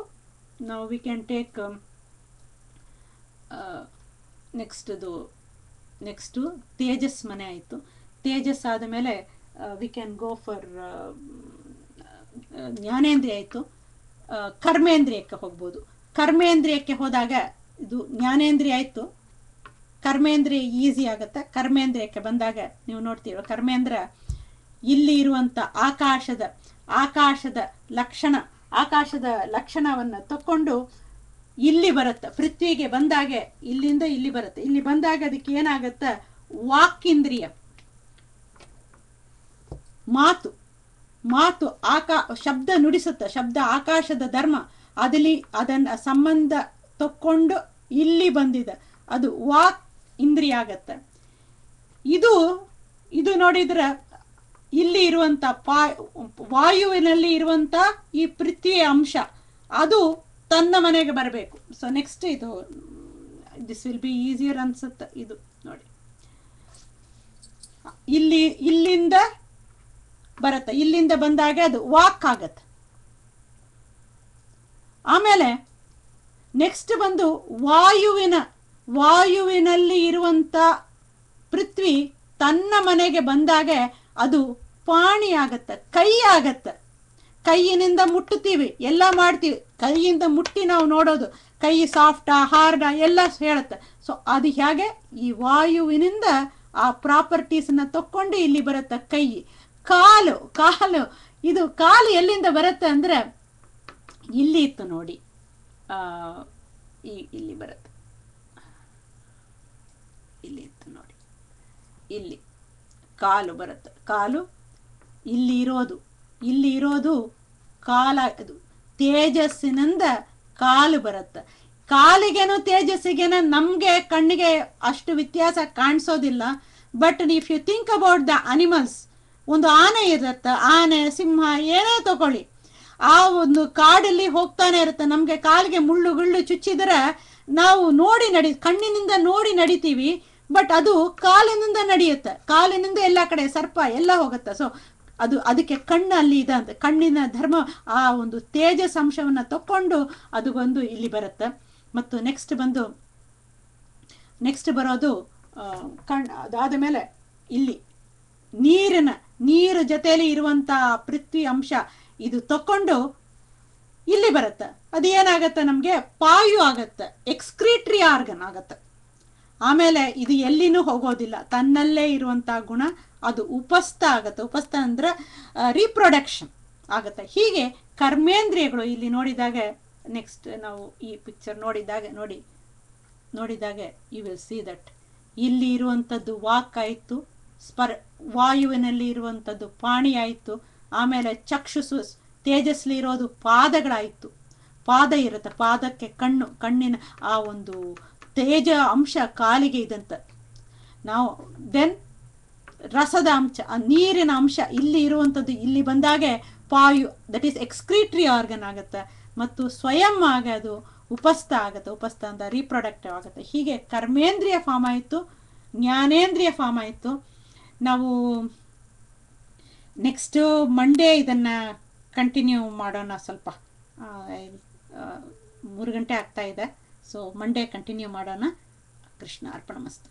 ನಾವು ವಿ ಕ್ಯಾನ್ ಟೇಕ್ ನೆಕ್ಸ್ಟು ತೇಜಸ್ ಮನೆ ಆಯಿತು. ತೇಜಸ್ ಆದ ಮೇಲೆ ವಿ ಕ್ಯಾನ್ ಗೋ ಫಾರ್ ಜ್ಞಾನೇಂದ್ರಿಯ ಆಯಿತು. ಕರ್ಮೇಂದ್ರಿಯಕ್ಕೆ ಹೋಗ್ಬೋದು. ಕರ್ಮೇಂದ್ರಿಯಕ್ಕೆ ಹೋದಾಗ ಇದು ಜ್ಞಾನೇಂದ್ರಿಯ ಆಯಿತು. ಕರ್ಮೇಂದ್ರಿಯ ಈಸಿ ಆಗುತ್ತೆ. ಕರ್ಮೇಂದ್ರಿಯಕ್ಕೆ ಬಂದಾಗ ನೀವು ನೋಡ್ತೀರ, ಕರ್ಮೇಂದ್ರ ಇಲ್ಲಿ ಇರುವಂಥ ಆಕಾಶದ ಲಕ್ಷಣವನ್ನು ತಕೊಂಡು ಇಲ್ಲಿ ಬರುತ್ತೆ. ಪೃಥ್ವಿಗೆ ಬಂದಾಗ ಇಲ್ಲಿಂದ ಇಲ್ಲಿ ಬರುತ್ತೆ. ಇಲ್ಲಿ ಬಂದಾಗ ಅದಕ್ಕೆ ಏನಾಗತ್ತೆ, ವಾಕ್ಇಂದ್ರಿಯ, ಮಾತು ಶಬ್ದ ನುಡಿಸುತ್ತೆ. ಶಬ್ದ ಆಕಾಶದ ಧರ್ಮ, ಅದನ್ನ ಸಂಬಂಧ ತಕೊಂಡು ಇಲ್ಲಿ ಬಂದಿದೆ, ಅದು ವಾಕ್ ಇಂದ್ರಿಯ ಆಗತ್ತೆ. ಇದು ನೋಡಿದ್ರೆ ಇಲ್ಲಿ ಇರುವಂತ ವಾಯುವಿನಲ್ಲಿ ಇರುವಂತ ಈ ಪೃಥ್ವಿಯ ಅಂಶ ಅದು ತನ್ನ ಮನೆಗೆ ಬರಬೇಕು. ಸೊ ನೆಕ್ಸ್ಟ್ ಇದು ದಿಸ್ ವಿಲ್ ಬಿ ಈಸಿಯರ್ ಅನ್ಸುತ್ತೆ. ಇದು ನೋಡಿ, ಇಲ್ಲಿಂದ ಬರುತ್ತೆ. ಇಲ್ಲಿಂದ ಬಂದಾಗ ಅದು ವಾಕ್ ಆಗತ್ತೆ. ಆಮೇಲೆ ನೆಕ್ಸ್ಟ್ ಬಂದು ವಾಯುವಿನಲ್ಲಿ ಇರುವಂತ ಪೃಥ್ವಿ ತನ್ನ ಮನೆಗೆ ಬಂದಾಗ ಅದು ಪಾಣಿ ಆಗತ್ತೆ, ಕೈ ಆಗತ್ತೆ. ಕೈಯಿನಿಂದ ಮುಟ್ಟುತ್ತೀವಿ, ಎಲ್ಲ ಮಾಡ್ತೀವಿ, ಕೈಯಿಂದ ಮುಟ್ಟಿ ನಾವು ನೋಡೋದು, ಕೈ ಸಾಫ್ಟಾ ಹಾರ್ಡಾ ಎಲ್ಲ ಹೇಳುತ್ತೆ. ಸೊ ಅದು ಹೇಗೆ ಈ ವಾಯುವಿನಿಂದ ಆ ಪ್ರಾಪರ್ಟೀಸ್ನ ತಕ್ಕೊಂಡು ಇಲ್ಲಿ ಬರುತ್ತೆ. ಕೈ, ಕಾಲು ಇದು ಕಾಲು ಎಲ್ಲಿಂದ ಬರುತ್ತೆ ಅಂದ್ರೆ ಇಲ್ಲಿ ಇತ್ತು ನೋಡಿ, ಇಲ್ಲಿ ಬರುತ್ತೆ, ಇಲ್ಲಿ ಇತ್ತು ನೋಡಿ, ಇಲ್ಲಿ ಕಾಲು ಬರುತ್ತೆ. ಕಾಲು ಇಲ್ಲಿ ಇರೋದು ಕಾಲ, ಅದು ತೇಜಸ್ಸಿನಿಂದ ಕಾಲು ಬರುತ್ತೆ. ಕಾಲಿಗೇನು ತೇಜಸ್ಸಿಗೇನು ನಮ್ಗೆ ಕಣ್ಣಿಗೆ ಅಷ್ಟು ವ್ಯತ್ಯಾಸ ಕಾಣಿಸೋದಿಲ್ಲ. But if you think about the animals, ಒಂದು ಆನೆ ಇರುತ್ತೆ, ಆನೆ, ಸಿಂಹ ಏನೇ ತಗೊಳ್ಳಿ, ಆ ಒಂದು ಕಾಡಲ್ಲಿ ಹೋಗ್ತಾನೆ ಇರುತ್ತೆ. ನಮ್ಗೆ ಕಾಲಿಗೆ ಮುಳ್ಳು ಚುಚ್ಚಿದ್ರೆ ನಾವು ಕಣ್ಣಿನಿಂದ ನೋಡಿ ನಡಿತೀವಿ, ಬಟ್ ಅದು ಕಾಲಿನಿಂದ ನಡೆಯುತ್ತೆ. ಕಾಲಿನಿಂದ ಎಲ್ಲ ಕಡೆ ಸರ್ಪ ಎಲ್ಲ ಹೋಗುತ್ತೆ. ಸೊ ಅದಕ್ಕೆ ಕಣ್ಣು ಅಲ್ಲಿ ಇದೆ ಅಂತ, ಕಣ್ಣಿನ ಧರ್ಮ ಆ ಒಂದು ತೇಜಸ್ ಅಂಶವನ್ನ ತಕೊಂಡು ಅದು ಬಂದು ಇಲ್ಲಿ ಬರುತ್ತೆ. ಮತ್ತು ನೆಕ್ಸ್ಟ್ ಬರೋದು ಅದಾದ ಮೇಲೆ ಇಲ್ಲಿ ನೀರು ಜೊತೆಯಲ್ಲಿ ಇರುವಂತ ಪೃಥ್ವಿ ಅಂಶ ಇದು ತಕೊಂಡು ಇಲ್ಲಿ ಬರುತ್ತೆ. ಅದು ಏನಾಗತ್ತೆ, ನಮ್ಗೆ ಪಾಯು ಆಗತ್ತೆ, ಎಕ್ಸ್ಕ್ರೀಟ್ರಿ ಆರ್ಗನ್ ಆಗತ್ತೆ. ಆಮೇಲೆ ಇದು ಎಲ್ಲಿನೂ ಹೋಗೋದಿಲ್ಲ, ತನ್ನಲ್ಲೇ ಇರುವಂತ ಗುಣ, ಅದು ಉಪಸ್ಥ ಆಗತ್ತೆ. ಉಪಸ್ಥ ಅಂದ್ರೆ ರೀಪ್ರೊಡಕ್ಷನ್ ಆಗತ್ತೆ. ಹೀಗೆ ಕರ್ಮೇಂದ್ರಿಯಗಳು ಇಲ್ಲಿ ನೋಡಿದಾಗ, ನೆಕ್ಸ್ಟ್ ನಾವು ಈ ಪಿಕ್ಚರ್ ನೋಡಿದಾಗ ಯು ವಿಲ್ ಸಿ ದಟ್ ಇಲ್ಲಿ ಇರುವಂಥದ್ದು ವಾಕ್ ಆಯಿತು, ವಾಯುವಿನಲ್ಲಿ ಇರುವಂಥದ್ದು ಪಾಣಿ ಆಯಿತು. ಆಮೇಲೆ ಚಕ್ಷುಸು ತೇಜಸ್ಲಿ ಇರೋದು ಪಾದಗಳಾಯಿತು, ಪಾದ ಇರುತ್ತೆ, ಪಾದಕ್ಕೆ ಕಣ್ಣಿನ ಆ ಒಂದು ತೇಜ ಅಂಶ ಕಾಲಿಗೆ ಇದಂತ. ನಾವು ದೆನ್ ರಸದ ಅಂಶ, ನೀರಿನ ಅಂಶ ಇಲ್ಲಿ ಇರುವಂಥದ್ದು ಇಲ್ಲಿ ಬಂದಾಗೆ ಪಾಯು, ದಟ್ ಈಸ್ ಎಕ್ಸ್ಕ್ರೀಟ್ರಿ ಆರ್ಗನ್ ಆಗುತ್ತೆ. ಮತ್ತು ಸ್ವಯಂ ಆಗೋದು ಉಪಸ್ಥ ಆಗುತ್ತೆ. ಉಪಸ್ಥ ಅಂತ ರೀಪ್ರೊಡಕ್ಟಿವ್ ಆಗುತ್ತೆ. ಹೀಗೆ ಕರ್ಮೇಂದ್ರಿಯ ಫಾರ್ಮ್ ಆಯಿತು, ಜ್ಞಾನೇಂದ್ರಿಯ ಫಾರ್ಮ್ ಆಯಿತು. ನಾವು ನೆಕ್ಸ್ಟ್ ಮಂಡೇ ಇದನ್ನ ಕಂಟಿನ್ಯೂ ಮಾಡೋಣ. ಸ್ವಲ್ಪ 3 ಗಂಟೆ ಆಗ್ತಾ ಇದೆ, ಸೊ ಮಂಡೇ ಕಂಟಿನ್ಯೂ ಮಾಡೋಣ. ಕೃಷ್ಣ ಅರ್ಪಣ ಮಸ್ತು.